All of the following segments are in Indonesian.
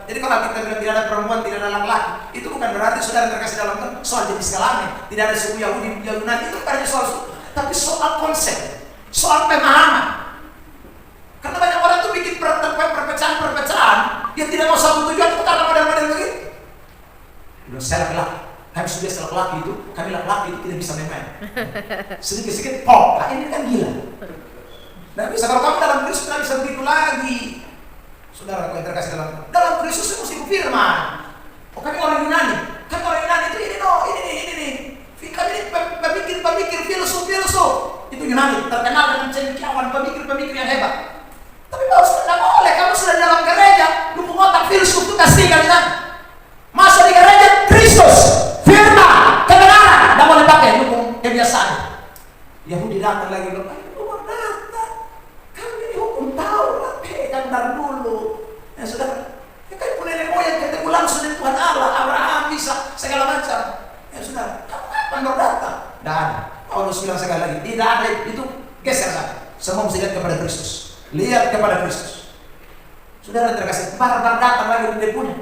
Jadi kalau kita bilang tidak ada perempuan, tidak ada laki-laki, itu bukan berarti saudara terkasih dalam Tuhan soal jenis kelamin, tidak ada suku Yahudi, Yunani, itu bukan soal suku, tapi soal konsep, soal pemahaman. Karena banyak orang tuh bikin perpecahan yang tidak mau satu tujuan itu karena model-model begitu. Udah saya laki-laki, kami sudah laki-laki itu, kami laki-laki itu tidak bisa main-main. Sedikit-sedikit, ini kan gila. Nah bisa kalau kamu dalam Kristus tidak bisa begitu lagi. Saudara yang terkasih dalam Kristus itu mesti firman. Oh kami orang Yunani, itu ini. Kami ini pemikir filsuf. Itu Yunani, terkenal dengan cendekiawan, pemikir yang hebat. Tapi kalau sudah tidak boleh, kamu sudah dalam gereja, dukung otak filsuf itu kasih kali sana. Masuk di gereja Kristus, firman, kebenaran, tidak boleh pakai dukung kebiasaan. Yahudi datang lagi bilang, luar datang, kami dihukum Taurat, kan dari dulu. Ya sudah, ya kan nenek moyang ketemu langsung dengan Tuhan Allah, Abraham, Isa, segala macam. Ya sudah, kamu kapan baru datang? Tidak ada. Paulus bilang sekali lagi, tidak ada, itu geser saja. Semua mesti lihat kepada Kristus. Lihat kepada Kristus. Saudara terkasih, barbar datang lagi dengan dia punya.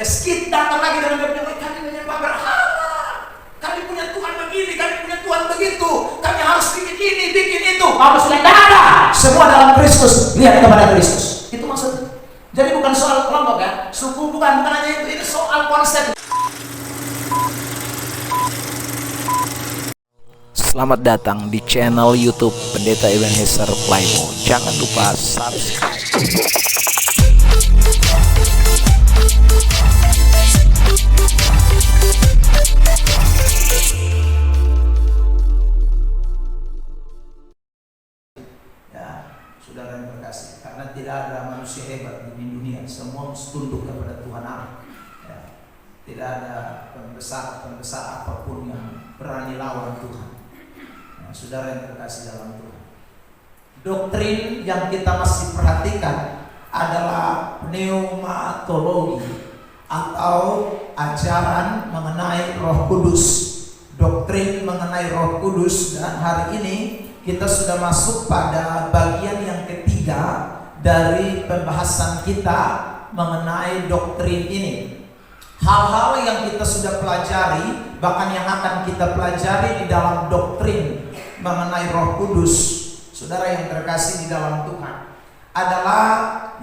Skit datang lagi dengan dia punya. Kami menyembah berhala. Kami punya Tuhan begini, kami punya Tuhan begitu. Kami harus bikin ini, bikin itu. Paulus bilang, tidak ada. Semua dalam Kristus. Lihat kepada Kristus. Itu maksudnya. Jadi bukan soal kelompok ya, suku bukan hanya itu. Ini soal konsep. Selamat datang di channel YouTube Pendeta Ebenezer Playmo. Jangan lupa subscribe. Ya, saudara yang terkasih, karena tidak ada manusia hebat di dunia, semua tunduk kepada Tuhan Allah. Ya, tidak ada pembesar apapun yang berani lawan Tuhan. Saudara yang terkasih dalam Tuhan, doktrin yang kita masih perhatikan adalah pneumatologi atau ajaran mengenai Roh Kudus, doktrin mengenai Roh Kudus. Dan hari ini kita sudah masuk pada bagian yang ketiga dari pembahasan kita mengenai doktrin ini. Hal-hal yang kita sudah pelajari, bahkan yang akan kita pelajari di dalam doktrin mengenai Roh Kudus, saudara yang terkasih di dalam Tuhan, adalah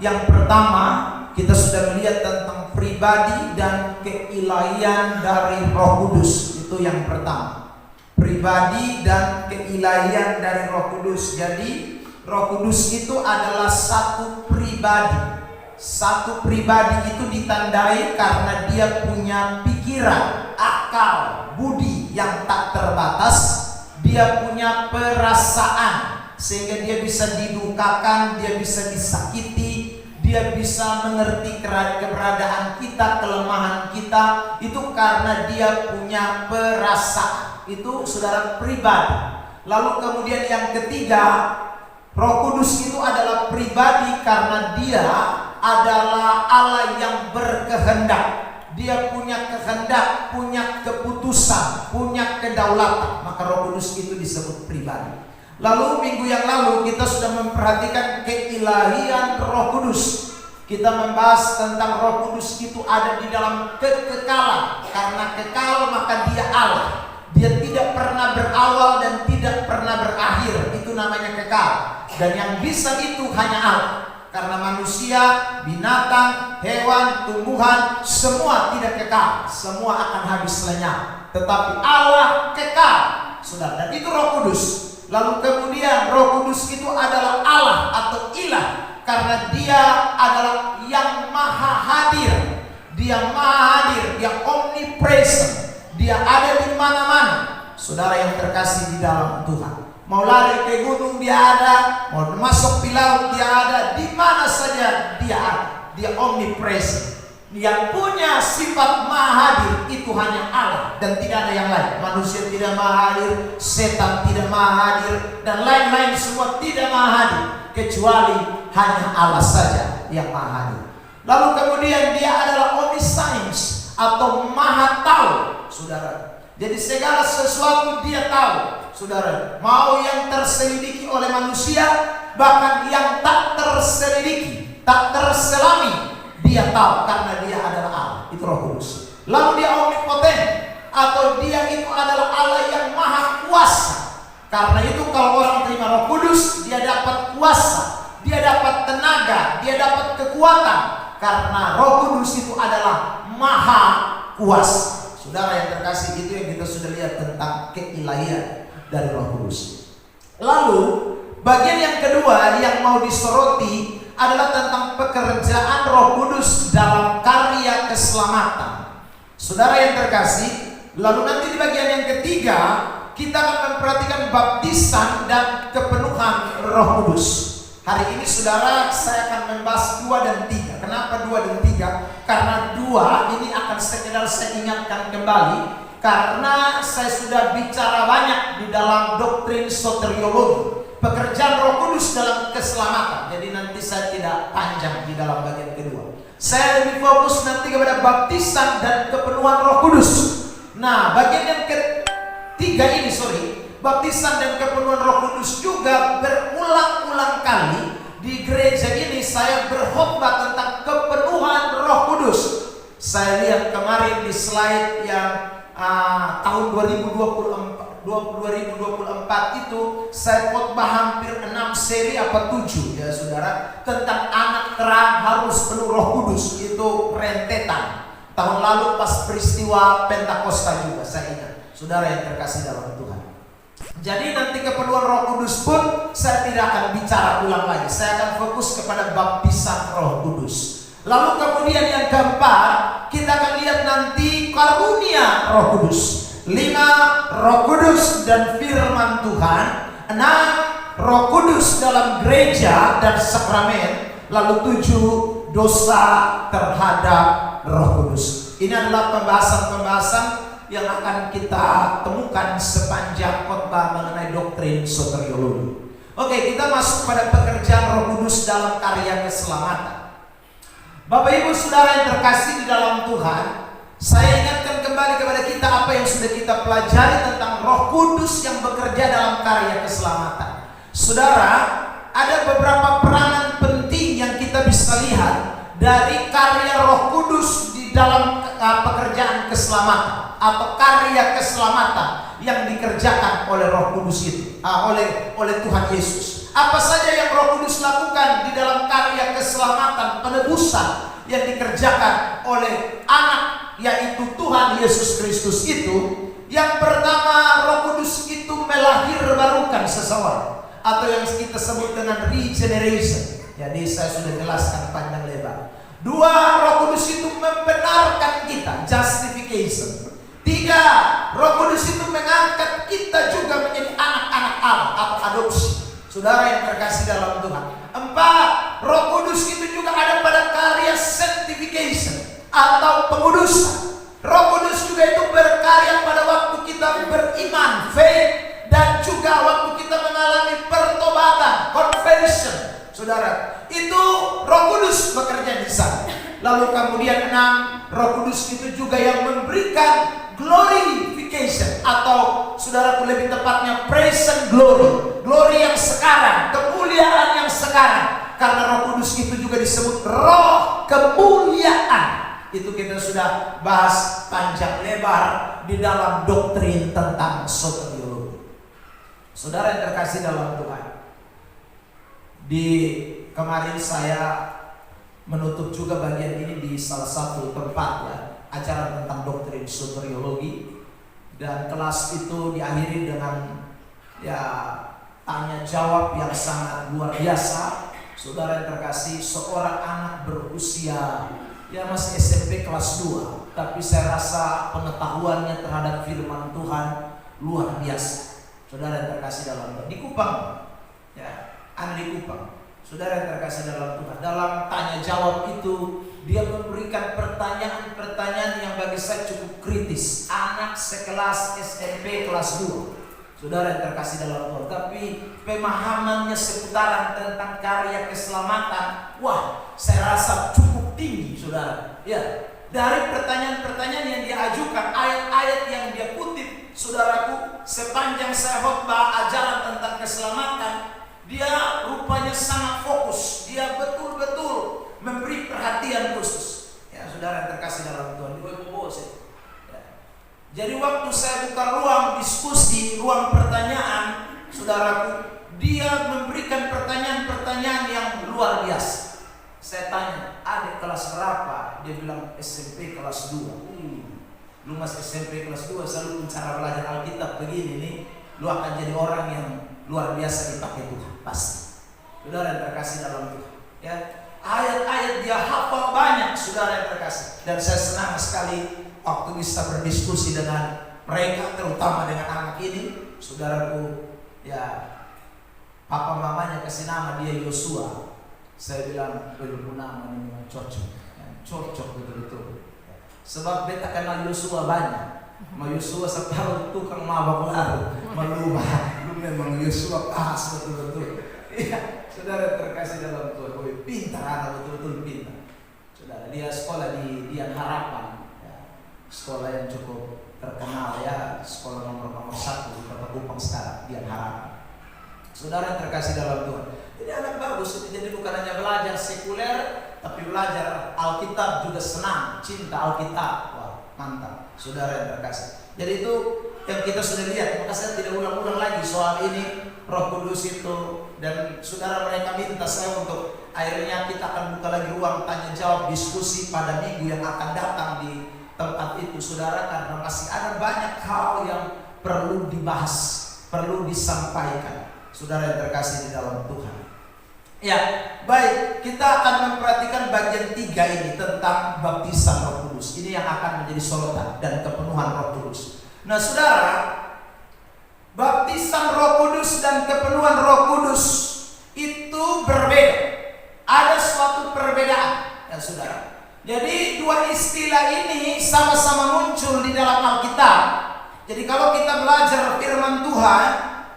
yang pertama, kita sudah melihat tentang pribadi dan keilahian dari Roh Kudus. Itu yang pertama, pribadi dan keilahian dari Roh Kudus. Jadi Roh Kudus itu adalah satu pribadi. Satu pribadi itu ditandai karena dia punya pikiran, akal, budi yang tak terbatas. Dia punya perasaan sehingga dia bisa didukakan, dia bisa disakiti, dia bisa mengerti keberadaan kita, kelemahan kita. Itu karena dia punya perasaan. Itu saudara pribadi. Lalu kemudian yang ketiga, Roh Kudus itu adalah pribadi karena dia adalah Allah yang berkehendak. Dia punya kehendak, punya keputusan, punya kedaulatan. Maka Roh Kudus itu disebut pribadi. Lalu minggu yang lalu kita sudah memperhatikan keilahian Roh Kudus. Kita membahas tentang Roh Kudus itu ada di dalam kekekalan. Karena kekal maka dia Allah. Dia tidak pernah berawal dan tidak pernah berakhir. Itu namanya kekal. Dan yang bisa itu hanya Allah. Karena manusia, binatang, hewan, tumbuhan, semua tidak kekal. Semua akan habis lenyap. Tetapi Allah kekal, saudara. Dan itu Roh Kudus. Lalu kemudian Roh Kudus itu adalah Allah atau ilah. Karena dia adalah yang maha hadir. Dia maha hadir, dia omnipresent. Dia ada di mana-mana. Saudara yang terkasih di dalam Tuhan, mau lari ke gunung dia ada, mau masuk di laut dia ada, di mana saja dia ada. Dia omnipresent. Yang punya sifat maha hadir itu hanya Allah dan tidak ada yang lain. Manusia tidak maha hadir, setan tidak maha hadir, dan lain-lain semua tidak maha hadir, kecuali hanya Allah saja yang maha hadir. Lalu kemudian dia adalah omniscience atau maha tahu, saudara. Jadi segala sesuatu dia tahu, saudara. Mau yang terselidiki oleh manusia, bahkan yang tak terselidiki, tak terselami, dia dia tahu karena dia adalah Allah, itu Roh Kudus. Lalu dia omnipoten, atau dia itu adalah Allah yang maha kuasa. Karena itu kalau orang terima Roh Kudus, dia dapat kuasa, dia dapat tenaga, dia dapat kekuatan. Karena Roh Kudus itu adalah maha kuasa. Saudara yang terkasih, itu yang kita sudah lihat tentang keilahian dari Roh Kudus. Lalu bagian yang kedua yang mau disoroti adalah tentang pekerjaan Roh Kudus dalam karya keselamatan. Saudara yang terkasih, lalu nanti di bagian yang ketiga kita akan memperhatikan baptisan dan kepenuhan Roh Kudus. Hari ini saudara, saya akan membahas 2 dan 3. Kenapa 2 dan 3? Karena 2 ini akan sekedar saya ingatkan kembali, karena saya sudah bicara banyak di dalam doktrin soteriologi, pekerjaan Roh Kudus dalam keselamatan. Jadi nanti saya tidak panjang di dalam bagian kedua. Saya lebih fokus nanti kepada baptisan dan kepenuhan Roh Kudus. Nah, bagian yang ketiga ini, baptisan dan kepenuhan Roh Kudus juga berulang-ulang kali di gereja ini saya berkhotbah tentang kepenuhan Roh Kudus. Saya lihat kemarin di slide yang tahun 2024 itu saya khotbah hampir 6 seri apa 7 ya saudara, tentang anak terang harus penuh Roh Kudus. Itu rentetan tahun lalu pas peristiwa Pentakosta juga, saya ingat saudara yang terkasih dalam Tuhan. Jadi nanti kepenuhan Roh Kudus pun saya tidak akan bicara ulang lagi. Saya akan fokus kepada baptisan Roh Kudus. Lalu kemudian yang keempat, kita akan lihat nanti karunia Roh Kudus. 5 Roh Kudus dan firman Tuhan. 6 Roh Kudus dalam gereja dan sakramen. Lalu 7 dosa terhadap Roh Kudus. Ini adalah pembahasan-pembahasan yang akan kita temukan sepanjang khotbah mengenai doktrin soteriologi. Oke, kita masuk pada pekerjaan Roh Kudus dalam karya keselamatan. Bapak Ibu Saudara yang terkasih di dalam Tuhan, saya ingatkan kembali kepada kita apa yang sudah kita pelajari tentang Roh Kudus yang bekerja dalam karya keselamatan. Saudara, ada beberapa peranan penting yang kita bisa lihat dari karya Roh Kudus di dalam pekerjaan keselamatan atau karya keselamatan yang dikerjakan oleh Roh Kudus itu, oleh Tuhan Yesus. Apa saja yang Roh Kudus lakukan di dalam karya keselamatan penebusan yang dikerjakan oleh anak, yaitu Tuhan Yesus Kristus itu? Yang pertama, Roh Kudus itu melahirbarukan seseorang, atau yang kita sebut dengan regeneration. Jadi saya sudah jelaskan panjang lebar. 2, Roh Kudus itu membenarkan kita, justification. 3, Roh Kudus itu mengangkat kita juga menjadi anak-anak Allah atau adopsi. Saudara yang terkasih dalam Tuhan. 4, Roh Kudus itu juga ada pada karya sanctification atau pengudusan. Roh Kudus juga itu berkarya pada waktu kita beriman, faith, dan juga waktu kita mengalami pertobatan, conversion. Saudara, itu Roh Kudus bekerja di sana. Lalu kemudian 6, Roh Kudus itu juga yang memberikan glorification, atau saudaraku lebih tepatnya present glory, glory yang sekarang, kemuliaan yang sekarang. Karena Roh Kudus itu juga disebut Roh kemuliaan. Itu kita sudah bahas panjang lebar di dalam doktrin tentang soteriologi. Saudara yang terkasih dalam Tuhan, di kemarin saya menutup juga bagian ini di salah satu tempat ya, acara tentang doktrin soteriologi, dan kelas itu diakhiri dengan ya tanya jawab yang sangat luar biasa. Saudara yang terkasih, seorang anak berusia ya masih SMP kelas 2, tapi saya rasa pengetahuannya terhadap firman Tuhan luar biasa. Saudara yang terkasih dalam Tuhan, di Kupang ya, anak di Kupang. Saudara yang terkasih dalam Tuhan, dalam tanya jawab itu dia memberikan pertanyaan-pertanyaan yang bagi saya cukup kritis. Anak sekelas SMP kelas 2, saudara yang terkasih dalam Tuhan, tapi pemahamannya seputaran tentang karya keselamatan, wah, saya rasa cukup tinggi, saudara. Ya, dari pertanyaan-pertanyaan yang dia ajukan, ayat-ayat yang dia kutip, saudaraku, sepanjang saya khotbah ajaran tentang keselamatan, dia rupanya sangat fokus. Dia betul-betul memberi perhatian khusus. saudara yang terkasih dalam Tuhan. Ya. Jadi waktu saya buka ruang diskusi, ruang pertanyaan, saudaraku, dia memberikan pertanyaan-pertanyaan yang luar biasa. Saya tanya, adik kelas berapa? Dia bilang SMP kelas 2. Lu masih SMP kelas 2, selalu cara belajar Alkitab begini nih, lu akan jadi orang yang luar biasa dipakai Tuhan, pasti. Saudara yang terkasih dalam Tuhan, ya. Ayat-ayat dia hafal banyak, saudara yang terkasih. Dan saya senang sekali waktu bisa berdiskusi dengan mereka, terutama dengan anak ini, saudaraku, ya. Papa mamanya kasih nama dia Yosua. Saya bilang, belum nama ini cocok, ya, cocok betul-betul. Sebab beta kenal Yosua banyak. Yosua separuh tukang mabak lalu melubah. Lu memang Yosua pas betul-betul. Iya, saudara terkasih dalam Tuhan. Pintar anak, betul-betul pintar. Saudara, dia sekolah di Dian Harapan, ya, sekolah yang cukup terkenal, ya, sekolah nomor 1 di Kota Kupang sekarang, Dian Harapan. Saudara terkasih dalam Tuhan. Jadi anak bagus, jadi bukan hanya belajar sekuler, tapi belajar Alkitab juga senang, cinta Alkitab. Wah, mantap, saudara yang terkasih. Jadi itu yang kita sudah lihat, maka saya tidak ulang-ulang lagi soal ini, Roh Kudus itu. Dan saudara, mereka minta saya untuk akhirnya kita akan buka lagi ruang tanya jawab diskusi pada minggu yang akan datang di tempat itu, saudara, karena masih ada banyak hal yang perlu dibahas, perlu disampaikan, saudara yang terkasih di dalam Tuhan. Ya, baik, kita akan memperhatikan bagian 3 ini tentang baptisan Roh Kudus. Ini yang akan menjadi sorotan dan kepenuhan Roh Kudus. Nah, saudara, baptisan Roh Kudus dan kepenuhan Roh Kudus itu berbeda. Ada suatu perbedaan, ya saudara. Jadi dua istilah ini sama-sama muncul di dalam Alkitab. Jadi kalau kita belajar firman Tuhan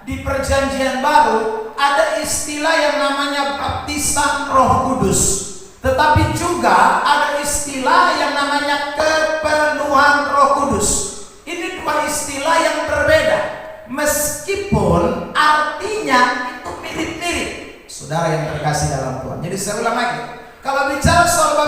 di Perjanjian Baru, ada istilah yang namanya baptisan Roh Kudus, tetapi juga ada istilah yang namanya kepenuhan Roh Kudus. Ini dua istilah yang berbeda, meskipun artinya itu mirip-mirip, saudara yang terkasih dalam Tuhan. Jadi saya ulang lagi, kalau bicara soal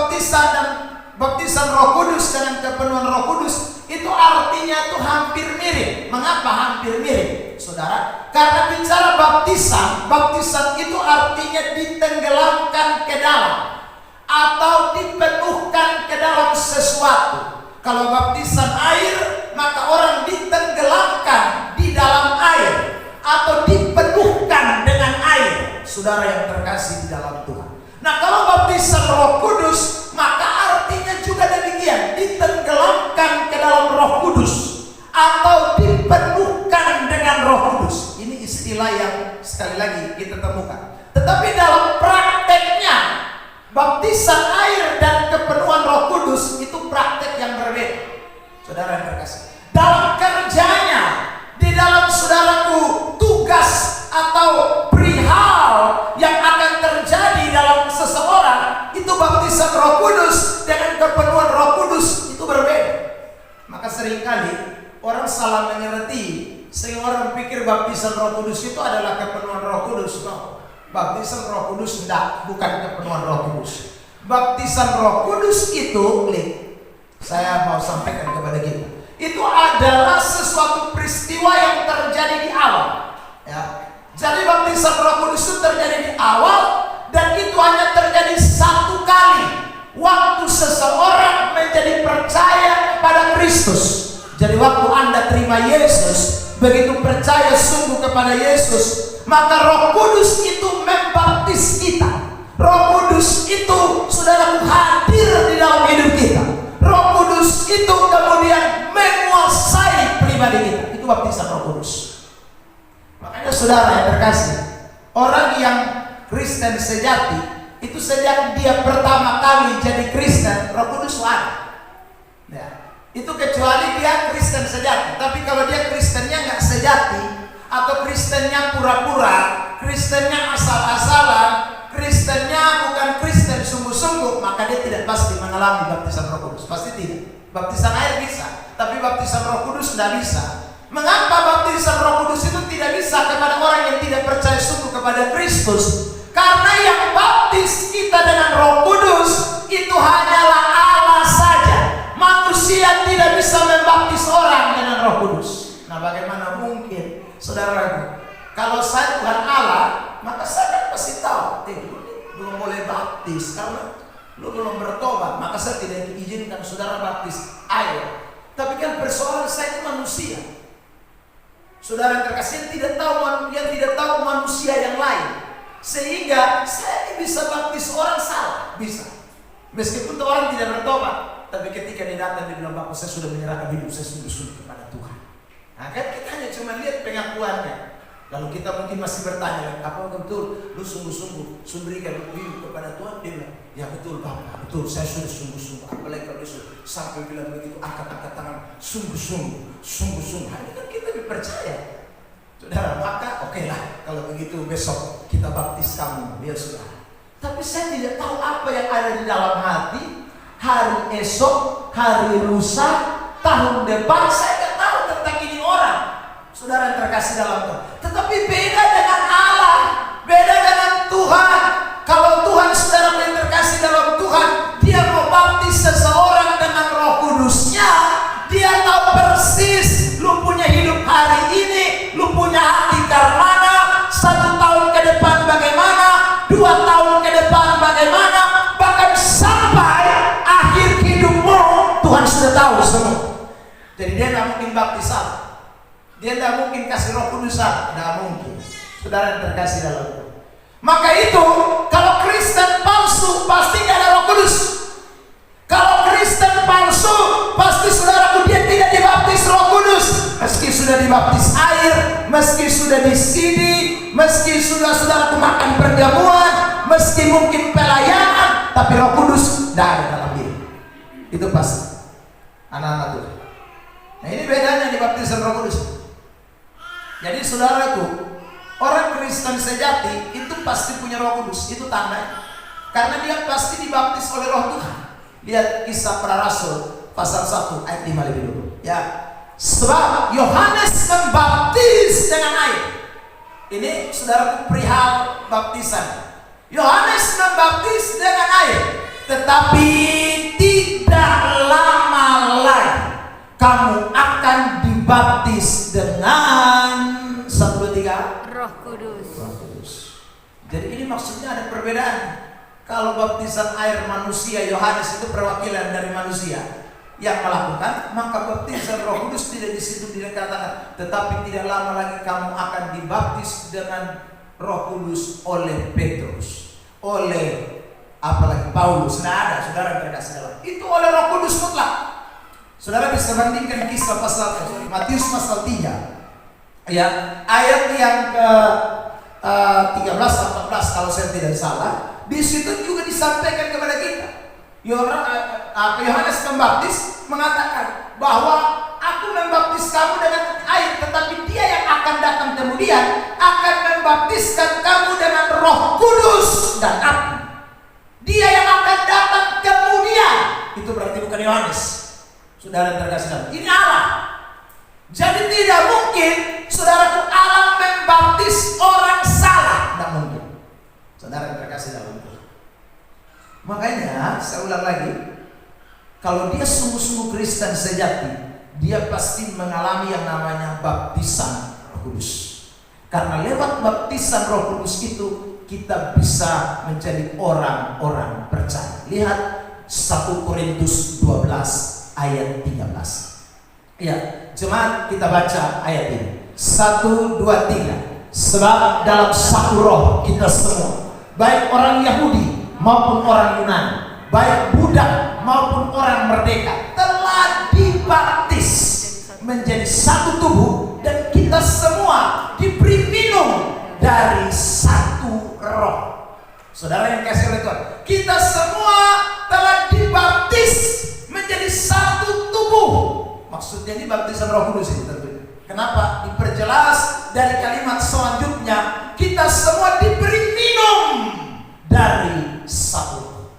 baptisan Roh Kudus dengan kepenuhan Roh Kudus, itu artinya itu hampir mirip. Mengapa hampir mirip, saudara? Karena bicara baptisan itu artinya ditenggelamkan ke dalam atau dipenuhkan ke dalam sesuatu. Kalau baptisan air, maka orang ditenggelamkan di dalam air atau dipenuhkan dengan air, saudara yang terkasih di dalam Tuhan. Nah, kalau baptisan Roh Kudus, maka artinya juga demikian, ditenggelamkan ke dalam Roh Kudus atau dipenuhkan dengan Roh Kudus. Ini istilah yang sekali lagi kita temukan. Tetapi dalam prakteknya, baptisan air dan kepenuhan Roh Kudus itu praktek yang berbeda, saudara yang terkasih. Dalam kerjanya, di dalam saudaraku tugas atau perihal yang akan terjadi dalam seseorang, itu baptisan Roh Kudus dengan kepenuhan Roh Kudus itu berbeda. Maka seringkali orang salah mengerti, sehingga orang pikir baptisan Roh Kudus itu adalah kepenuhan Roh Kudus. No. Baptisan Roh Kudus bukan kepenuhan Roh Kudus. Baptisan Roh Kudus itu, saya mau sampaikan kepada kita, itu adalah sesuatu peristiwa yang terjadi di awal, ya. Jadi baptisan Roh Kudus itu terjadi di awal, dan itu hanya terjadi satu kali waktu seseorang menjadi percaya kepada Kristus. Jadi waktu Anda terima Yesus, begitu percaya sungguh kepada Yesus, maka Roh Kudus itu membaptis kita. Roh Kudus itu saudara hadir di dalam hidup kita. Roh Kudus itu kemudian menguasai pribadi kita. Itu baptisan Roh Kudus. Makanya saudara yang terkasih, orang yang Kristen sejati itu sejak dia pertama kali jadi Kristen, Roh Kudus ada. Ya. Itu kecuali dia Kristen sejati. Tapi kalau dia Kristennya nggak sejati, atau Kristennya pura-pura, Kristennya asal-asalan, Kristennya bukan Kristen sungguh-sungguh, maka dia tidak pasti mengalami baptisan Roh Kudus. Pasti tidak. Baptisan air bisa, tapi baptisan Roh Kudus tidak bisa. Mengapa baptisan Roh Kudus itu tidak bisa kepada orang yang tidak percaya sungguh kepada Kristus? Karena yang baptis kita dengan Roh Kudus itu hanyalah alasan manusia tidak bisa membaptis orang dengan Roh Kudus. Nah, bagaimana mungkin, saudara? Kalau saya Tuhan Allah, maka saya kan pasti tahu, lu belum boleh baptis karena lu belum bertobat, maka saya tidak izinkan saudara baptis air. Tapi kan persoalan saya itu manusia. Saudara yang terkasih, yang tidak tahu manusia yang lain, sehingga saya bisa baptis orang salah, bisa. Meskipun orang tidak bertobat, tapi ketika dia datang dia bilang, Bapak, saya sudah menyerahkan hidup saya sungguh-sungguh kepada Tuhan. Nah, kan kita hanya cuma lihat pengakuannya. Lalu kita mungkin masih bertanya, apa betul lu sungguh-sungguh memberikan hidup kepada Tuhan? Dia bilang, ya betul Bapak, betul, saya sudah sungguh-sungguh. Apalagi kalau dia sampai bilang begitu, angkat-angkat tangan, sungguh-sungguh. Ini kan kita dipercaya. Saudara, maka oke lah, kalau begitu besok kita baptis kamu, ya sudah. Tapi saya tidak tahu apa yang ada di dalam hati. Hari esok, hari lusa, tahun depan, saya tidak tahu tentang ini orang. Saudara yang terkasih dalam Tuhan. Tetapi beda dengan Allah, beda dengan Tuhan. Kalau Tuhan, saudara yang terkasih dalam Tuhan, dia mau baptis seseorang dengan Roh Kudusnya, dia tahu persis lu punya hidup hari ini, lu punya hati karmana, 1 tahun ke depan bagaimana, 2 tahun ke depan bagaimana, bahkan sampai akhir hidupmu Tuhan sudah tahu semua. Jadi dia tidak mungkin baptis salah, dia tidak mungkin kasih Roh Kudus salah, tidak mungkin. Saudara yang terkasih dalam Tuhan. Maka itu kalau Kristen palsu pasti tidak ada Roh Kudus. Kalau Kristen palsu pasti saudaraku dia tidak dibaptis Roh Kudus. Meski sudah dibaptis air, meski sudah disidi, meski sudah saudaraku makan perjamuan, meski mungkin pelayanan, tapi Roh Kudus tidak ada dalam diri. Itu pasti anak-anak Tuhan. Nah, ini bedanya dibaptis Roh Kudus. Jadi saudaraku, orang Kristen sejati itu pasti punya Roh Kudus, itu tanda. Karena dia pasti dibaptis oleh Roh Tuhan. Lihat Kisah Para Rasul pasal 1 ayat 5 lebih dulu. Ya, sebab Yohanes membaptis dengan air. Ini saudaraku perihal baptisan. Yohanes membaptis dengan air, tetapi tidak lama lagi kamu akan dibaptis dengan 1, 2, 3 Roh Kudus. Roh Kudus. Jadi ini maksudnya ada perbedaan. Kalau baptisan air manusia, Yohanes itu perwakilan dari manusia yang melakukan, maka baptisan Roh Kudus tidak di situ dikatakan, tetapi tidak lama lagi kamu akan dibaptis dengan Roh Kudus oleh Petrus, oleh apalagi Paulus. Nah, ada saudara terkasih dalam itu oleh Roh Kudus mutlak. Saudara bisa bandingkan kisah pasal Matius pasal 3 ya, ayat yang ke 13-14 kalau saya tidak salah. Di situ juga disampaikan kepada kita. Yohanes Pembaptis mengatakan bahwa aku membaptis kamu dengan air, tetapi dia yang akan datang kemudian akan membaptiskan kamu dengan Roh Kudus dan api. Dia yang akan datang kemudian, itu berarti bukan Yohanes. Saudara yang terkasih dalam, ini Allah. Jadi tidak mungkin saudaraku Allah membaptis orang salah, tidak mungkin. Saudara yang terkasih dalam Tuhan. Makanya saya ulang lagi, kalau dia sungguh-sungguh Kristen sejati, dia pasti mengalami yang namanya baptisan Roh Kudus. Karena lewat baptisan Roh Kudus itu kita bisa menjadi orang-orang percaya. Lihat 1 Korintus 12 ayat 13. Ya, jemaat kita baca ayat ini. 1, 2, 3. Sebab dalam satu roh kita semua, baik orang Yahudi maupun orang Yunani, baik budak maupun orang merdeka, telah dibaptis menjadi satu tubuh, dan kita semua diberi minum dari satu roh. Saudara yang kasih oleh Tuhan, kita semua telah dibaptis menjadi satu tubuh. Maksudnya ini baptisan Roh Kudus ini tentunya. Kenapa? Diperjelas dari kalimat selanjutnya, kita semua diberi minum dari satu.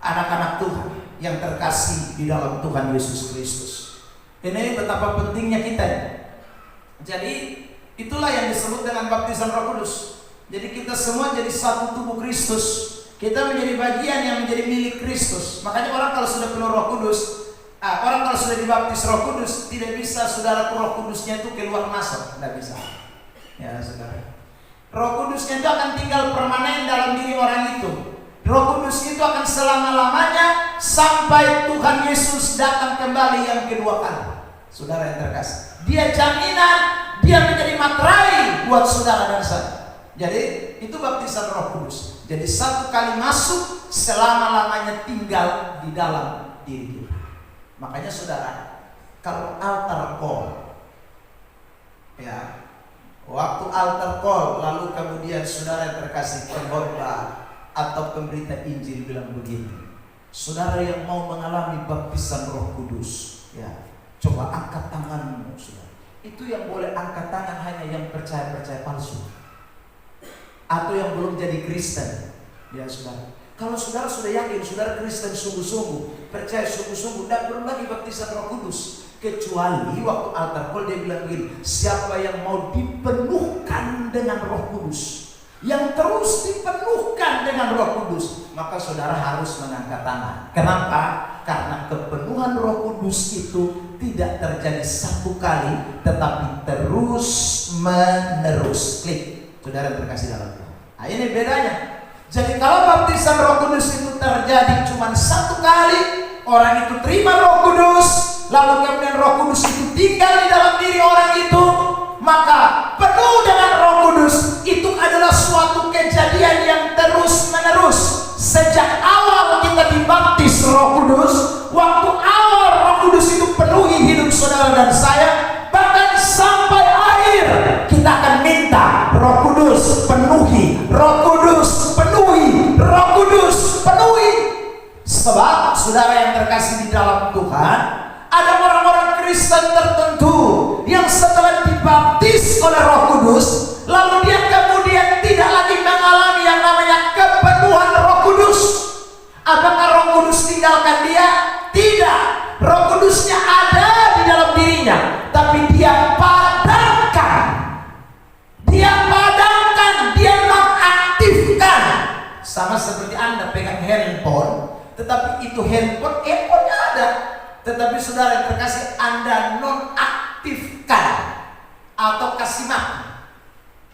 Anak-anak Tuhan yang terkasih di dalam Tuhan Yesus Kristus. Ini betapa pentingnya kita. Jadi itulah yang disebut dengan baptisan Roh Kudus. Jadi kita semua jadi satu tubuh Kristus. Kita menjadi bagian yang menjadi milik Kristus. Makanya orang kalau sudah penuh Roh Kudus, orang kalau sudah dibaptis Roh Kudus, tidak bisa saudara Roh Kudusnya itu keluar masuk, tidak bisa. Ya saudara, Roh Kudusnya itu akan tinggal permanen dalam diri orang itu. Roh Kudus itu akan selama-lamanya sampai Tuhan Yesus datang kembali yang kedua kali. Saudara yang terkasih, dia jaminan, dia menjadi materai buat saudara dan saya. Jadi itu baptisan Roh Kudus. Jadi satu kali masuk, selama-lamanya tinggal di dalam diri kita. Makanya saudara, kalau altar call, ya, waktu altar call, lalu kemudian saudara yang terkasih, pengkhotbah atau pemberita Injil bilang begini, saudara yang mau mengalami baptisan Roh Kudus, ya, coba angkat tanganmu, saudara. Itu yang boleh angkat tangan hanya yang percaya palsu atau yang belum jadi Kristen, ya saudara. Kalau saudara sudah yakin, saudara Kristen sungguh-sungguh, percaya sungguh-sungguh, dan belum lagi baptisan Roh Kudus, kecuali waktu altar call dia bilang begini, siapa yang mau dipenuhkan dengan Roh Kudus, yang terus dipenuhkan dengan Roh Kudus, maka saudara harus mengangkat tangan. Kenapa? Karena kepenuhan Roh Kudus itu tidak terjadi satu kali, tetapi terus menerus. Klik, saudara terkasih dalam Tuhan. Nah, ini bedanya. Jadi kalau baptisan Roh Kudus itu terjadi cuma satu kali, orang itu terima Roh Kudus, lalu kemudian Roh Kudus itu tinggal di dalam diri orang itu, maka penuh dengan Roh Kudus itu adalah suatu kejadian yang terus menerus. Sejak awal kita dibaptis Roh Kudus, waktu awal Roh Kudus itu penuhi hidup saudara dan saya, bahkan sampai akhir kita akan minta Roh Kudus penuhi, Roh Kudus penuhi, Roh Kudus penuhi. Sebab saudara yang terkasih di dalam Tuhan, ada orang-orang Kristen tertentu yang setelah dibaptis oleh Roh Kudus, lalu dia kemudian tidak lagi mengalami yang namanya kepenuhan Roh Kudus. Apakah Roh Kudus tinggalkan dia? Tidak. Roh Kudusnya ada di dalam dirinya, tapi dia padamkan. Dia padamkan, dia nonaktifkan. Sama seperti Anda pegang handphone, tetapi itu handphonenya ada, tetapi saudara yang terkasih, Anda nonaktifkan atau kasih mati.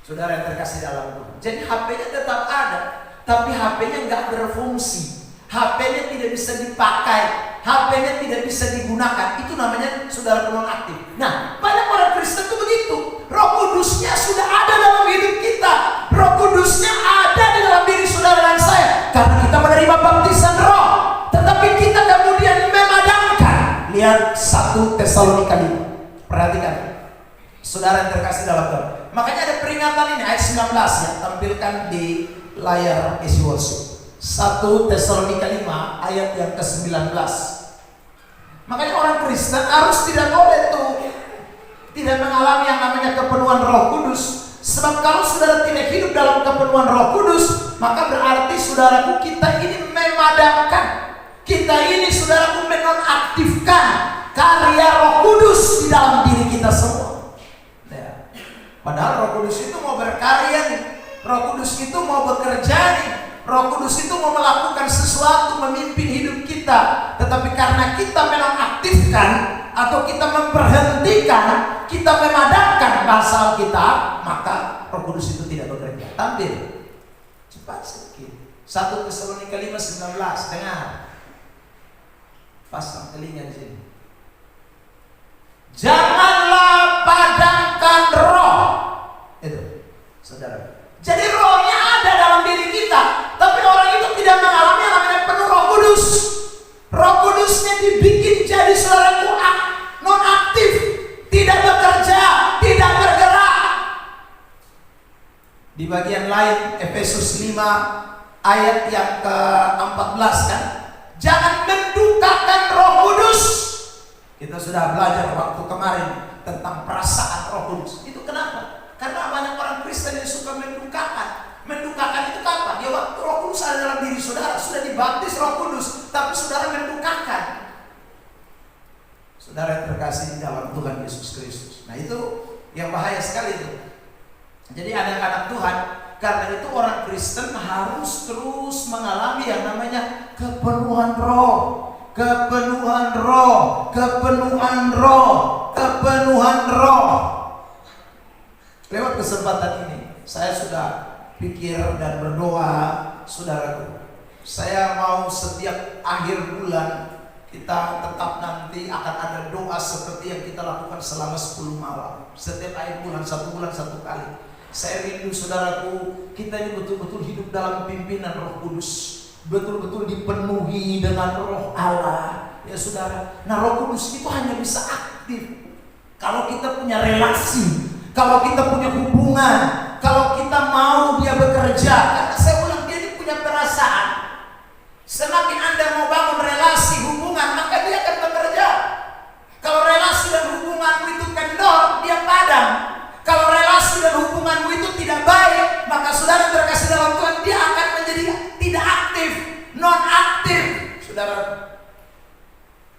Saudara yang terkasih dalam Tuhan. Jadi HP-nya tetap ada, tapi HP-nya nggak berfungsi. HP-nya tidak bisa dipakai, HP-nya tidak bisa digunakan. Itu namanya saudara nonaktif. Nah, banyak orang Kristen itu begitu. Roh Kudusnya sudah ada dalam hidup kita. Roh Kudusnya ada di dalam diri saudara dan saya, karena kita menerima baptisan Roh. Tetapi kita kemudian memadamkan. Lihat 1 Tesalonika 5. Perhatikan, saudara yang terkasih dalam Tuhan. Makanya ada peringatan ini, ayat 19 ya, tampilkan di layar isi worship. 1 Tesalonika 5 ayat yang ke-19. Makanya orang Kristen harus tidak boleh tuh tidak mengalami yang namanya kepenuhan Roh Kudus. Sebab kalau saudara tidak hidup dalam kepenuhan Roh Kudus, maka berarti saudaraku, kita ini memadamkan, kita ini saudaraku menonaktifkan karya Roh Kudus di dalam diri kita semua. Ya. Padahal Roh Kudus itu mau berkarya nih, Roh Kudus itu mau bekerja nih, Roh Kudus itu mau melakukan sesuatu, memimpin hidup kita. Tetapi karena kita menonaktifkan atau kita memberhentikan, kita memadamkan bahasa kita, maka Roh Kudus itu tidak bekerja. Tampil cepat sedikit. 1 Tesalonika 5:19. Dengar, pasang telinga di sini. Janganlah padamkan roh. Itu, saudara. Jadi rohnya ada dalam diri kita, tapi orang itu tidak mengalami yang namanya penuh Roh Kudus. Roh Kudusnya dibikin jadi saudaraku nonaktif, tidak bekerja, tidak bergerak. Di bagian lain Efesus 5 ayat yang ke-14 kan, jangan mendukakan Roh Kudus. Kita sudah belajar waktu kemarin tentang perasaan Roh Kudus. Itu kenapa? Karena banyak orang Kristen yang suka mendukakan. Mendukakan itu apa? Ya waktu Roh Kudus ada dalam diri saudara, sudah dibaptis Roh Kudus, tapi saudara mendukakan. Saudara yang terkasih di dalam Tuhan Yesus Kristus. Nah itu yang bahaya sekali itu. Jadi anak-anak Tuhan Karena itu orang Kristen harus terus mengalami yang namanya kepenuhan roh, kepenuhan roh, kepenuhan roh, kepenuhan roh. Lewat kesempatan ini, saya sudah pikir dan berdoa, saudaraku. Saya mau setiap akhir bulan kita tetap nanti akan ada doa seperti yang kita lakukan selama 10 malam. Setiap akhir bulan, 1 bulan 1 kali. Saya rindu saudaraku, kita ini betul-betul hidup dalam pimpinan Roh Kudus, betul-betul dipenuhi dengan Roh Allah, ya saudara. Nah, Roh Kudus itu hanya bisa aktif kalau kita punya relasi, kalau kita punya hubungan, kalau kita mau dia bekerja. Karena saya ulang, dia ini punya perasaan. Semakin Anda mau bangun relasi, hubungan, maka dia akan bekerja. Kalau relasi dan hubunganmu itu kendor, dia padam. Kalau relasi dan hubunganmu itu tidak baik, maka saudara terkasih dalam Tuhan, dia akan menjadi tidak aktif, non aktif, saudara.